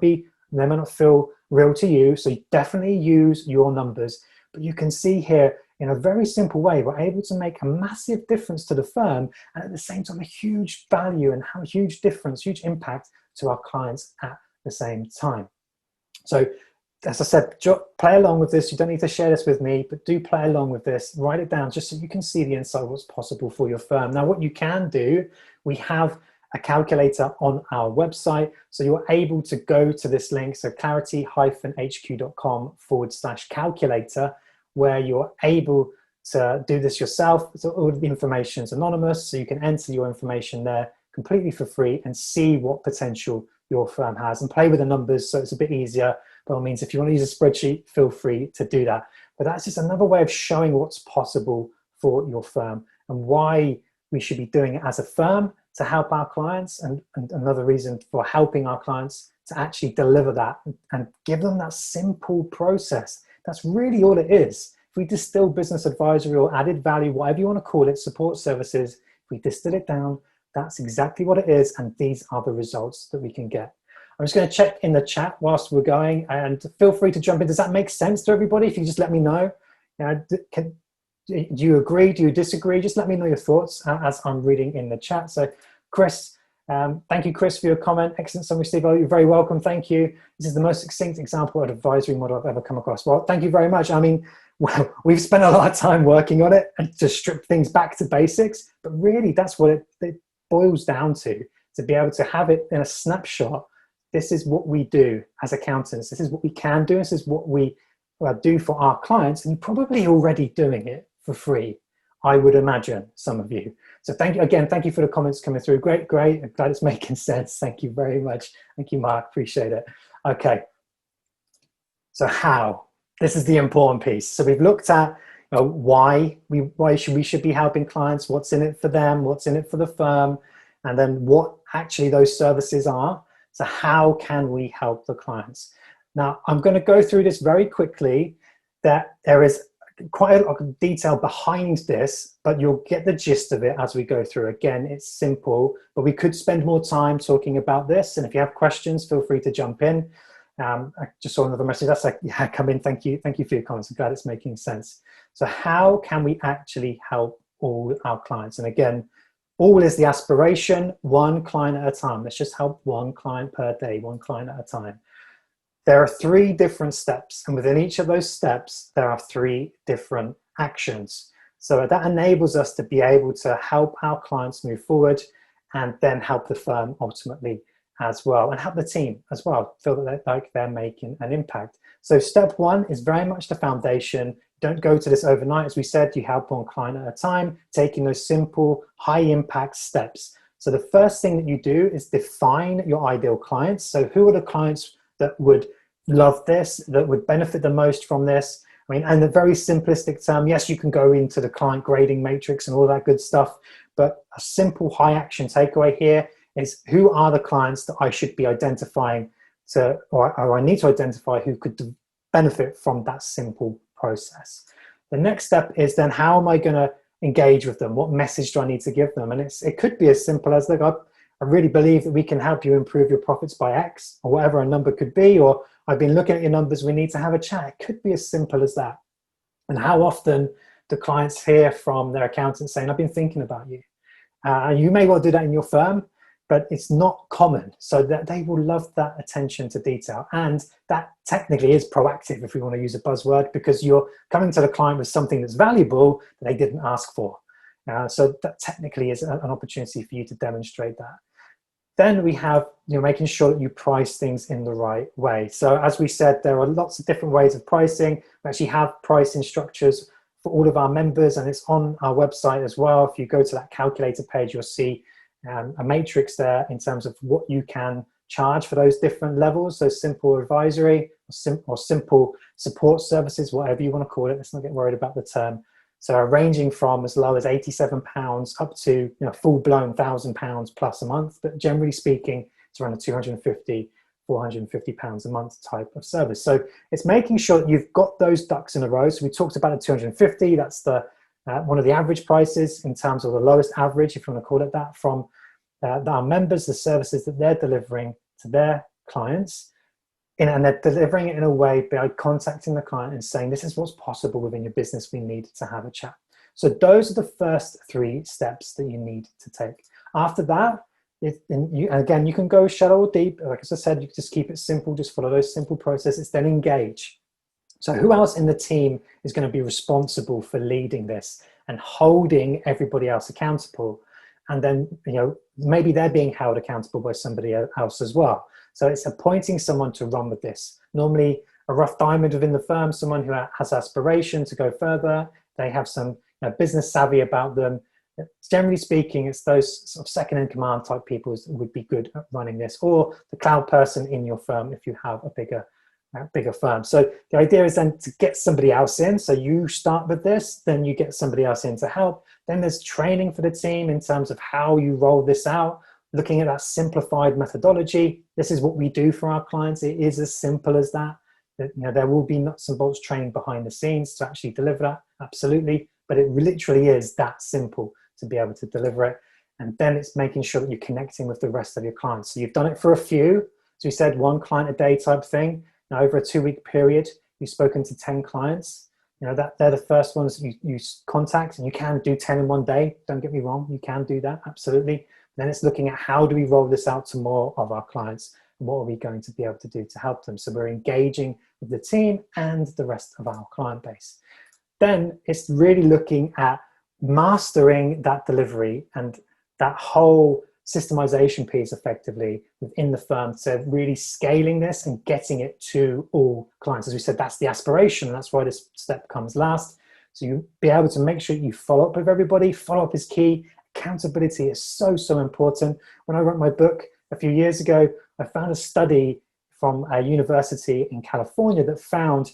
feel real to you. So you definitely use your numbers. But you can see here, in a very simple way, we're able to make a massive difference to the firm, and at the same time, a huge value and have a huge difference, huge impact to our clients at the same time. So, as I said, play along with this. You don't need to share this with me, but do play along with this. Write it down just so you can see the inside of what's possible for your firm. Now, what you can do, we have a calculator on our website. So you're able to go to this link, so clarity-hq.com/calculator, where you're able to do this yourself. So all of the information is anonymous, so you can enter your information there completely for free and see what potential your firm has and play with the numbers so it's a bit easier. By all means, if you want to use a spreadsheet, feel free to do that. But that's just another way of showing what's possible for your firm and why we should be doing it as a firm to help our clients, and another reason for helping our clients to actually deliver that and give them that simple process. That's really all it is. If we distill business advisory or added value, whatever you want to call it, support services, if we distill it down, that's exactly what it is, and these are the results that we can get. I'm just going to check in the chat whilst we're going, and feel free to jump in. Does that make sense to everybody? If you just let me know. Do you agree? Do you disagree? Just let me know your thoughts as I'm reading in the chat. So Chris, thank you, Chris, for your comment. Excellent summary, Steve. You're very welcome. Thank you. This is the most succinct example of advisory model I've ever come across. Well, thank you very much. I mean, well, we've spent a lot of time working on it and to strip things back to basics, but really that's what it boils down to be able to have it in a snapshot. This is what we do as accountants. This is what we can do. This is what we do for our clients. And you're probably already doing it for free, I would imagine, some of you. So thank you again. Thank you for the comments coming through. Great. I'm glad it's making sense. Thank you very much. Thank you, Mark. Appreciate it. Okay. So how? This is the important piece. So we've looked at why we should be helping clients, what's in it for them, what's in it for the firm, and then what actually those services are. So how can we help the clients? Now, I'm going to go through this very quickly. That there is quite a lot of detail behind this, but you'll get the gist of it as we go through. Again, it's simple, but we could spend more time talking about this. And if you have questions, feel free to jump in. I just saw another message. That's like, yeah, come in. Thank you. Thank you for your comments. I'm glad it's making sense. So how can we actually help all our clients? And again, all is the aspiration, one client at a time. Let's just help one client per day, one client at a time. There are 3 different steps, and within each of those steps, there are 3 different actions. So that enables us to be able to help our clients move forward and then help the firm ultimately as well, and help the team as well, feel that they're making an impact. So step 1 is very much the foundation. Don't go to this overnight. As we said, you help one client at a time, taking those simple, high impact steps. So the first thing that you do is define your ideal clients. So who are the clients that would love this, that would benefit the most from this? I mean, and the very simplistic term, yes, you can go into the client grading matrix and all that good stuff, but a simple high action takeaway here is who are the clients that I should be identifying to, or I need to identify who could benefit from that simple process. The next step is then how am I going to engage with them? What message do I need to give them? And it could be as simple as, look, I really believe that we can help you improve your profits by X, or whatever a number could be, or I've been looking at your numbers, we need to have a chat. It could be as simple as that. And how often do clients hear from their accountants saying, I've been thinking about you. You may well do that in your firm, but it's not common. So that they will love that attention to detail. And that technically is proactive, if we want to use a buzzword, because you're coming to the client with something that's valuable that they didn't ask for. So that technically is an opportunity for you to demonstrate that. Then we have making sure that you price things in the right way. So as we said, there are lots of different ways of pricing. We actually have pricing structures for all of our members, and it's on our website as well. If you go to that calculator page, you'll see a matrix there in terms of what you can charge for those different levels. So simple advisory or simple support services, whatever you want to call it. Let's not get worried about the term. So ranging from as low as £87 up to full-blown £1,000 plus a month. But generally speaking, it's around the 250 £450 a month type of service. So it's making sure that you've got those ducks in a row. So we talked about the 250, that's the one of the average prices in terms of the lowest average, if you want to call it that, from our members, the services that they're delivering to their clients. And they're delivering it in a way by contacting the client and saying, this is what's possible within your business, we need to have a chat. So those are the first 3 steps that you need to take. After that, again, you can go shallow or deep. Like as I said, you can just keep it simple, just follow those simple processes, then engage. So who else in the team is going to be responsible for leading this and holding everybody else accountable? And then, maybe they're being held accountable by somebody else as well. So it's appointing someone to run with this. Normally a rough diamond within the firm, someone who has aspiration to go further. They have some business savvy about them. Generally speaking, it's those sort of second in command type people who would be good at running this, or the cloud person in your firm if you have a bigger firm. So the idea is then to get somebody else in. So you start with this, then you get somebody else in to help. Then there's training for the team in terms of how you roll this out, looking at that simplified methodology. This is what we do for our clients. It is as simple as that. There will be nuts and bolts training behind the scenes to actually deliver that, absolutely. But it literally is that simple to be able to deliver it. And then it's making sure that you're connecting with the rest of your clients. So you've done it for a few. So we said 1 client a day type thing. Now over a 2-week period, you've spoken to 10 clients. They're the first ones you contact, and you can do 10 in one day. Don't get me wrong, you can do that, absolutely. Then it's looking at how do we roll this out to more of our clients, and what are we going to be able to do to help them. So we're engaging with the team and the rest of our client base. Then it's really looking at mastering that delivery and that whole systemization piece effectively within the firm, so really scaling this and getting it to all clients. As we said, that's the aspiration, and that's why this step comes last. So you be able to make sure you follow up with everybody. Follow up is key. Accountability is so important. When I wrote my book a few years ago, I found a study from a university in California that found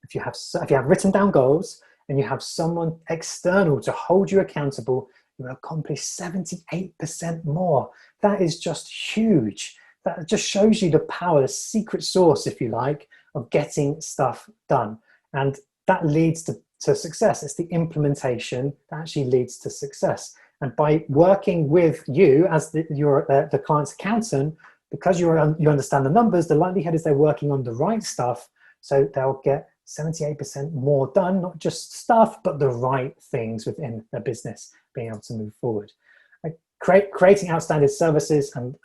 if you have written down goals and you have someone external to hold you accountable, you will accomplish 78% more. That is just huge. That just shows you the power, the secret sauce, if you like, of getting stuff done. And that leads to success. It's the implementation that actually leads to success. And by working with you as the client's accountant, because you understand the numbers, the likelihood is they're working on the right stuff, so they'll get 78% more done, not just stuff, but the right things within their business, being able to move forward. Creating outstanding services and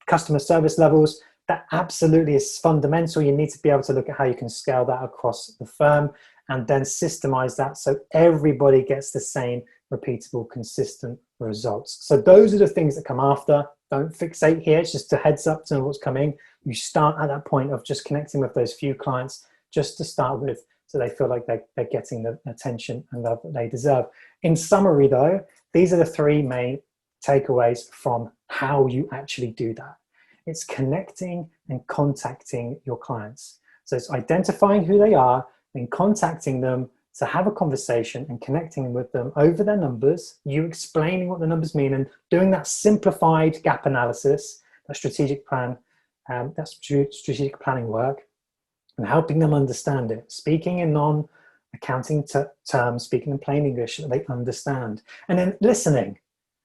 customer service levels, that absolutely is fundamental. You need to be able to look at how you can scale that across the firm and then systemize that so everybody gets the same repeatable, consistent results. So those are the things that come after. Don't fixate here. It's just a heads up to what's coming. You start at that point of just connecting with those few clients just to start with, so they feel like they're getting the attention and love that they deserve. In summary though, these are the 3 main takeaways from how you actually do that. It's connecting and contacting your clients. So it's identifying who they are and contacting them to have a conversation and connecting with them over their numbers, you explaining what the numbers mean and doing that simplified gap analysis, that strategic plan, that strategic planning work, and helping them understand it, speaking in non-accounting terms, speaking in plain English that they understand, and then listening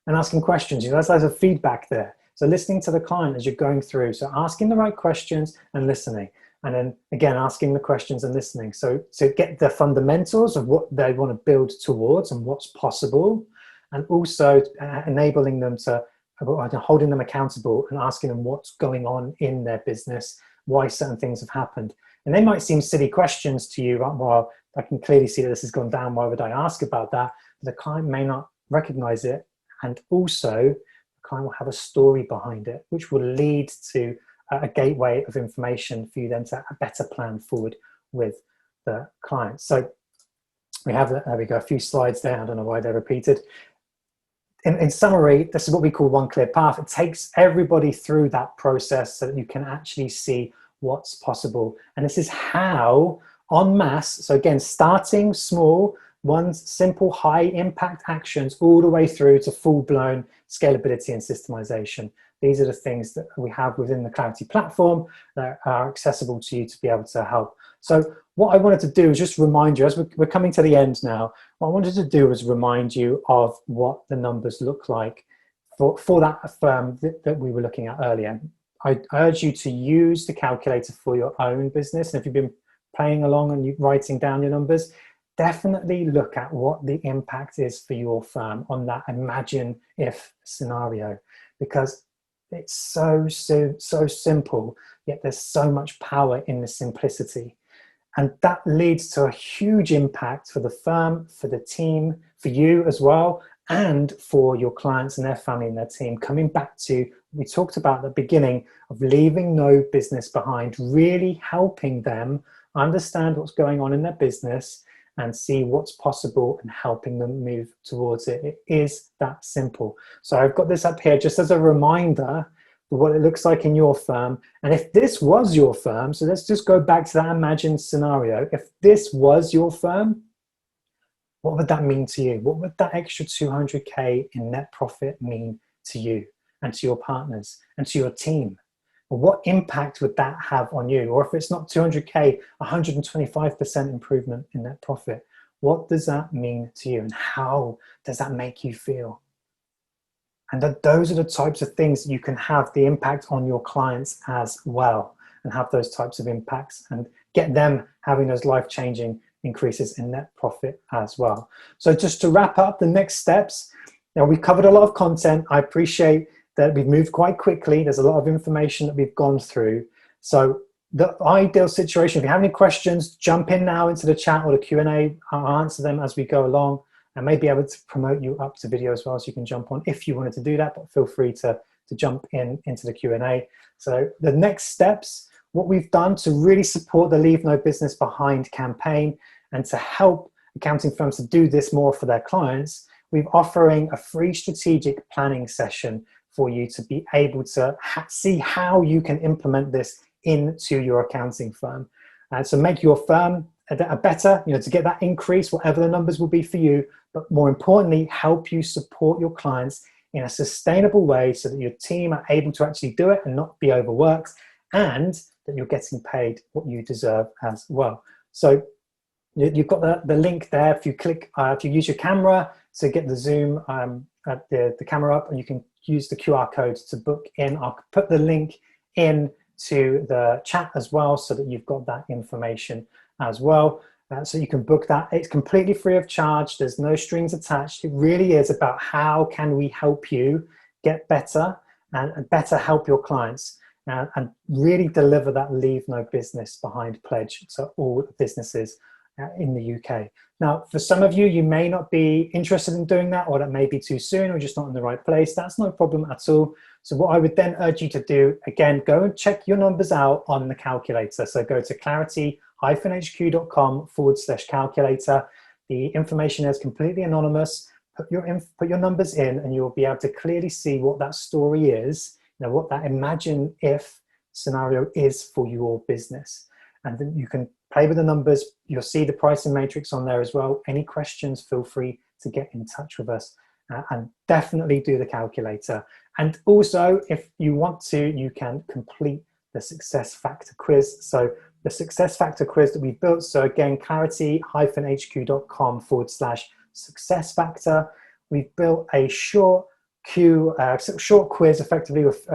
and asking questions. There's a feedback there. So listening to the client as you're going through, so asking the right questions and listening, and then again asking the questions and listening. So get the fundamentals of what they want to build towards and what's possible, and also enabling them to, holding them accountable and asking them what's going on in their business, why certain things have happened. And they might seem silly questions to you, right? Well, I can clearly see that this has gone down, why would I ask about that? But the client may not recognize it. And also the client will have a story behind it, which will lead to a gateway of information for you then to a better plan forward with the client. So we have, there we go, a few slides there. I don't know why they're repeated. In summary, this is what we call one clear path. It takes everybody through that process so that you can actually see what's possible. And this is how, en masse, so again, starting small, one simple high impact actions all the way through to full-blown scalability and systemization. these are the things that we have within the Clarity platform that are accessible to you to be able to help. So what I wanted to do is just remind you, as we're coming to the end now, what I wanted to do was remind you of what the numbers look like for that firm that we were looking at earlier. I urge you to use the calculator for your own business. And if you've been playing along and you're writing down your numbers, definitely look at what the impact is for your firm on that imagine if scenario, because it's so simple, yet there's so much power in the simplicity. And that leads to a huge impact for the firm, for the team, for you as well, and for your clients and their family and their team. Coming back to, we talked about at the beginning of leaving no business behind, really helping them understand what's going on in their business and see what's possible and helping them move towards it. It is that simple. So I've got this up here just as a reminder of what it looks like in your firm. And if this was your firm, so let's just go back to that imagined scenario. If this was your firm, what would that mean to you? What would that extra 200K in net profit mean to you and to your partners and to your team? What impact would that have on you? Or if it's not 200K, 125% improvement in net profit. What does that mean to you and how does that make you feel? And those are the types of things that you can have the impact on your clients as well, and have those types of impacts and get them having those life-changing increases in net profit as well. So just to wrap up the next steps, now we've covered a lot of content. I appreciate that we've moved quite quickly. There's a lot of information that we've gone through. So the ideal situation, if you have any questions, jump in now into the chat or the Q&A. I'll answer them as we go along. I may be able to promote you up to video as well, so you can jump on if you wanted to do that, but feel free to jump into the Q&A. So the next steps, what we've done to really support the Leave No Business Behind campaign and to help accounting firms to do this more for their clients, we're offering a free strategic planning session for you to be able to see how you can implement this into your accounting firm. And so make your firm a better, to get that increase, whatever the numbers will be for you, but more importantly, help you support your clients in a sustainable way so that your team are able to actually do it and not be overworked, and that you're getting paid what you deserve as well. So you've got the link there. If you click, if you use your camera to get the Zoom, the camera up, and you can use the QR code to book in. I'll put the link in to the chat as well so that you've got that information as well. So you can book that. It's completely free of charge. There's no strings attached. It really is about how can we help you get better and better help your clients and really deliver that Leave No Business Behind pledge to all businesses in the UK. Now, for some of you, you may not be interested in doing that, or that may be too soon, or just not in the right place. That's no problem at all. So what I would then urge you to do, again, go and check your numbers out on the calculator. So go to clarity-hq.com/calculator. The information is completely anonymous. Put your numbers in, and you'll be able to clearly see what that story is, what that imagine if scenario is for your business. And then you can play with the numbers. You'll see the pricing matrix on there as well. Any questions, feel free to get in touch with us and definitely do the calculator. And also, if you want to, you can complete the Success Factor quiz. So the Success Factor quiz that we built, so again, clarity-hq.com/success factor. We've built a short quiz effectively with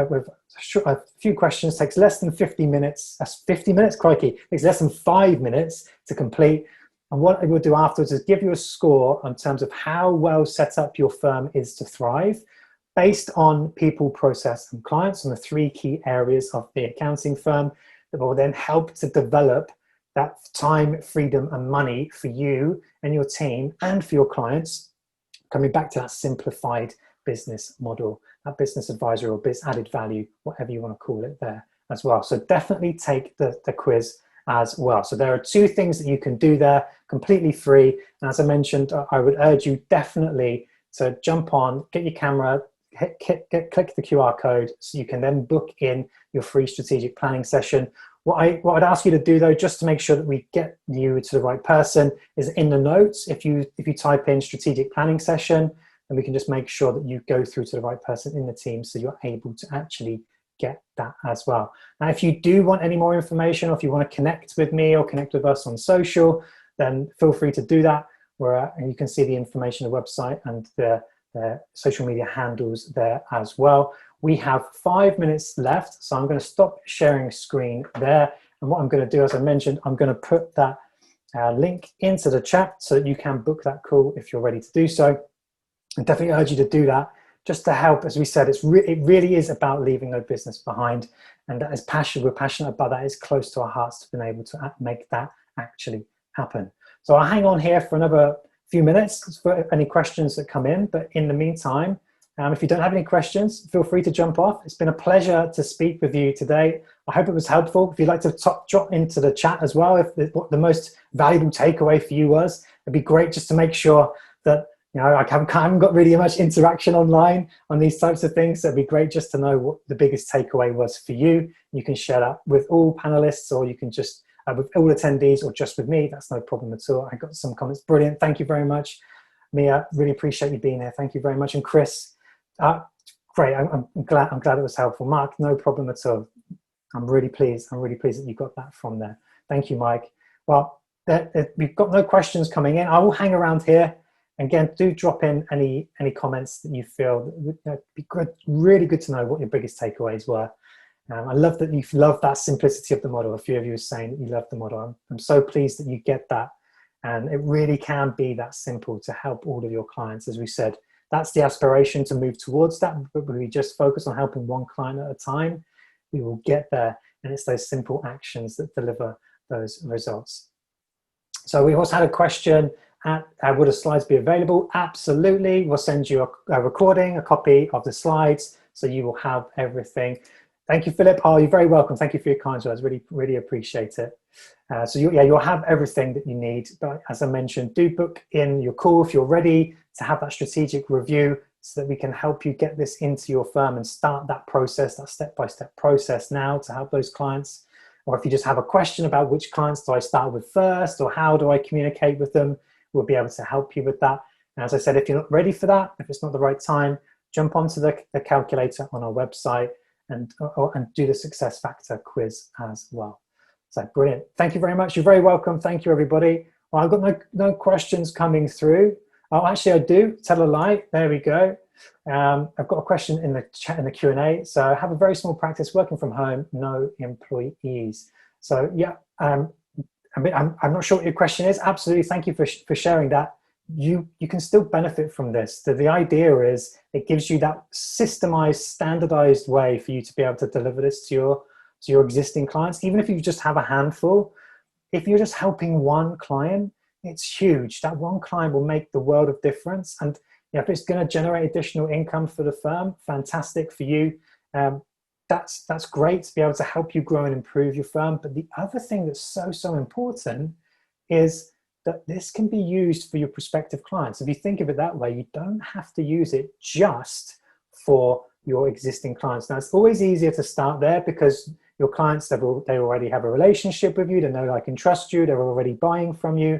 a few questions. Takes less than 50 minutes. That's 50 minutes, crikey. Takes less than 5 minutes to complete. And what I will do afterwards is give you a score in terms of how well set up your firm is to thrive based on people, process, and clients, on the 3 key areas of the accounting firm that will then help to develop that time, freedom, and money for you and your team and for your clients, coming back to that simplified business model, that business advisory or biz added value, whatever you want to call it there as well. So definitely take the quiz as well. So there are 2 things that you can do there, completely free. And as I mentioned, I would urge you definitely to jump on, get your camera, click the QR code so you can then book in your free strategic planning session. What I'd ask you to do though, just to make sure that we get you to the right person, is in the notes, if you type in strategic planning session, then we can just make sure that you go through to the right person in the team so you're able to actually get that as well. Now, if you do want any more information, or if you want to connect with me or connect with us on social, then feel free to do that. And you can see the information, the website, and the social media handles there as well. We have 5 minutes left, so I'm going to stop sharing screen there. And what I'm going to do, as I mentioned, I'm going to put that link into the chat so that you can book that call if you're ready to do so. I definitely urge you to do that, just to help. As we said, it really is about leaving no business behind, and that is passion. We're passionate about that. It's close to our hearts to be able to make that actually happen. So I'll hang on here for another few minutes for any questions that come in. But in the meantime, if you don't have any questions, feel free to jump off. It's been a pleasure to speak with you today. I hope it was helpful. If you'd like to drop into the chat as well, what the most valuable takeaway for you was, it'd be great just to make sure that, you know, I haven't got really much interaction online on these types of things. So it'd be great just to know what the biggest takeaway was for you. You can share that with all panelists, or you can just with all attendees, or just with me. That's no problem at all. I got some comments. Brilliant. Thank you very much. Mia, really appreciate you being here. Thank you very much. And Chris, great. I'm glad it was helpful. Mark, no problem at all. I'm really pleased. I'm really pleased that you got that from there. Thank you, Mike. Well, we've got no questions coming in. I will hang around here. Again, do drop in any comments that you feel would be good. Really good to know what your biggest takeaways were. I love that you've loved that simplicity of the model. A few of you are saying that you love the model. I'm so pleased that you get that. And it really can be that simple to help all of your clients. As we said, that's the aspiration, to move towards that. But when we just focus on helping one client at a time, we will get there. And it's those simple actions that deliver those results. So we also had a question, would the slides be available? Absolutely. We'll send you a recording, a copy of the slides, so you will have everything. Thank you, Philip. Oh, you're very welcome. Thank you for your kind words. Really, really appreciate it. So you'll have everything that you need. But as I mentioned, do book in your call if you're ready to have that strategic review, so that we can help you get this into your firm and start that process, that step-by-step process now to help those clients. Or if you just have a question about which clients do I start with first, or how do I communicate with them, we'll be able to help you with that. And as I said, if you're not ready for that, if it's not the right time, jump onto the calculator on our website and do the success factor quiz as well. So brilliant. Thank you very much. You're very welcome. Thank you, everybody. Well, I've got no questions coming through. Oh, actually, I do. Tell a lie. There we go. I've got a question in the chat, in the Q&A. So I have a very small practice working from home, no employees. So yeah, I'm not sure what your question is. Absolutely. Thank you for sharing that. You can still benefit from this. The idea is it gives you that systemized, standardized way for you to be able to deliver this to your existing clients. Even if you just have a handful, if you're just helping one client, it's huge. That one client will make the world of difference. And if it's going to generate additional income for the firm, fantastic for you. That's great to be able to help you grow and improve your firm. But the other thing that's so important is that this can be used for your prospective clients. If you think of it that way, you don't have to use it just for your existing clients. Now, it's always easier to start there because your clients, they already have a relationship with you, they know, like, and trust you, they're already buying from you.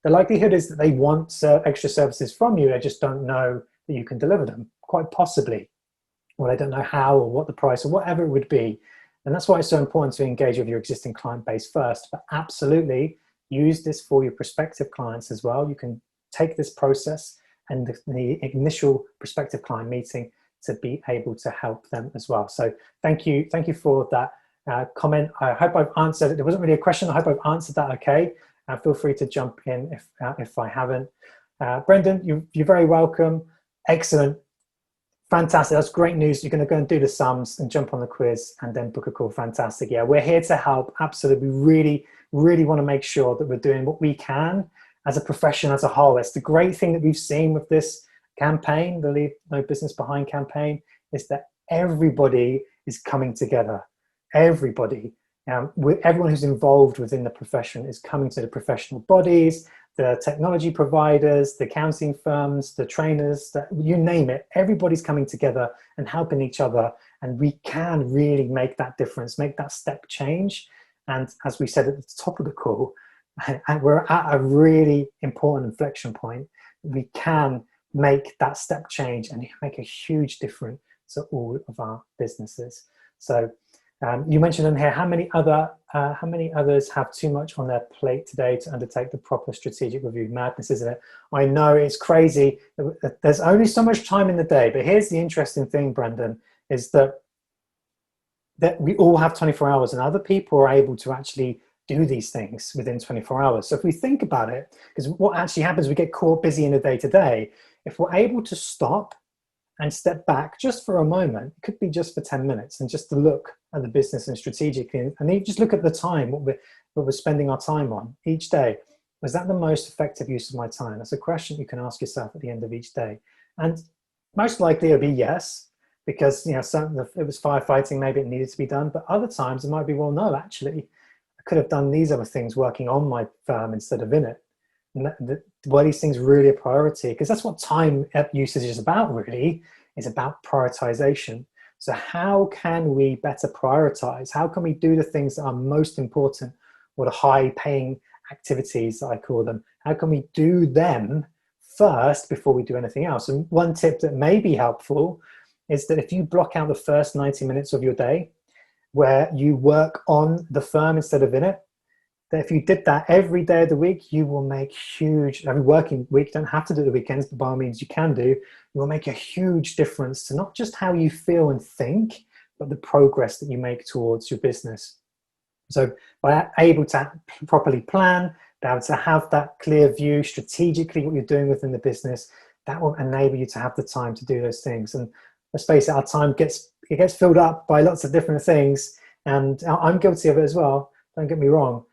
The likelihood is that they want extra services from you, they just don't know that you can deliver them, quite possibly. Or they don't know how, or what the price, or whatever it would be. And that's why it's so important to engage with your existing client base first. But absolutely, use this for your prospective clients as well. You can take this process and the initial prospective client meeting to be able to help them as well. So thank you for that comment. I hope I've answered it. There wasn't really a question. I hope I've answered that okay. Feel free to jump in if I haven't. Brendan, you're very welcome. Excellent. Fantastic. That's great news. You're going to go and do the sums and jump on the quiz and then book a call. Fantastic. Yeah, we're here to help. Absolutely. We really want to make sure that we're doing what we can as a profession as a whole. It's the great thing that we've seen with this campaign, the Leave No Business Behind campaign, is that everybody is coming together. Everybody. Everyone who's involved within the profession is coming to the professional bodies, the technology providers, the accounting firms, the trainers, you name it. Everybody's coming together and helping each other. And we can really make that difference, make that step change. And as we said at the top of the call, and we're at a really important inflection point. We can make that step change and make a huge difference to all of our businesses. So you mentioned in here, how many others have too much on their plate today to undertake the proper strategic review? Madness, isn't it? I know, it's crazy. There's only so much time in the day, but here's the interesting thing, Brendan, is that we all have 24 hours and other people are able to actually do these things within 24 hours. So if we think about it, because what actually happens, we get caught busy in the day-to-day. If we're able to stop and step back just for a moment, it could be just for 10 minutes, and just to look at the business and strategically, and then just look at the time, what we're spending our time on each day. Was that the most effective use of my time? That's a question you can ask yourself at the end of each day. And most likely it'll be yes, because it was firefighting, maybe it needed to be done, but other times it might be, well, no, actually, I could have done these other things working on my firm instead of in it. And were these things really a priority? Because that's what time usage is about, really. It's about prioritization. So how can we better prioritize? How can we do the things that are most important, or the high-paying activities, I call them? How can we do them first before we do anything else? And one tip that may be helpful is that if you block out the first 90 minutes of your day where you work on the firm instead of in it, that if you did that every day of the week, you will make huge, every working week, don't have to do the weekends, but by all means you can do, you will make a huge difference to not just how you feel and think, but the progress that you make towards your business. So by able to properly plan, be able to have that clear view strategically what you're doing within the business, that will enable you to have the time to do those things. And let's face it, our time gets filled up by lots of different things, and I'm guilty of it as well, don't get me wrong.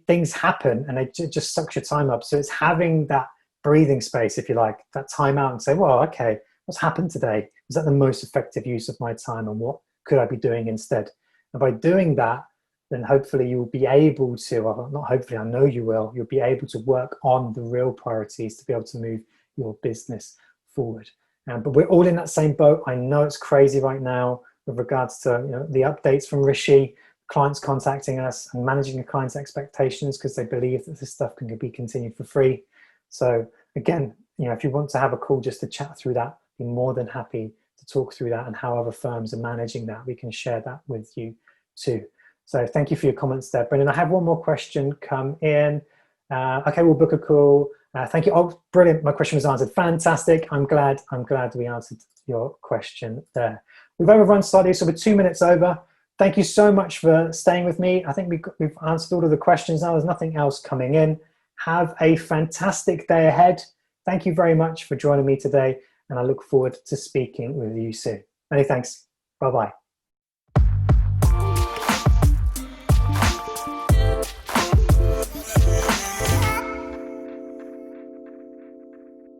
Things happen and it just sucks your time up. So it's having that breathing space, if you like, that time out and say, well, okay, what's happened today? Was that the most effective use of my time, and what could I be doing instead? And by doing that, then hopefully you'll be able to, or not hopefully, I know you will, you'll be able to work on the real priorities to be able to move your business forward. But we're all in that same boat. I know it's crazy right now with regards to the updates from Rishi, clients contacting us and managing the clients' expectations because they believe that this stuff can be continued for free. So again, if you want to have a call just to chat through that, be more than happy to talk through that, and how other firms are managing that, we can share that with you too. So thank you for your comments there, Brendan. I have one more question come in. Okay, we'll book a call. Thank you. Oh, brilliant. My question was answered. Fantastic. I'm glad we answered your question there. We've overrun slightly, so we're 2 minutes over. Thank you so much for staying with me. I think we've answered all of the questions now. There's nothing else coming in. Have a fantastic day ahead. Thank you very much for joining me today, and I look forward to speaking with you soon. Many thanks. Bye-bye.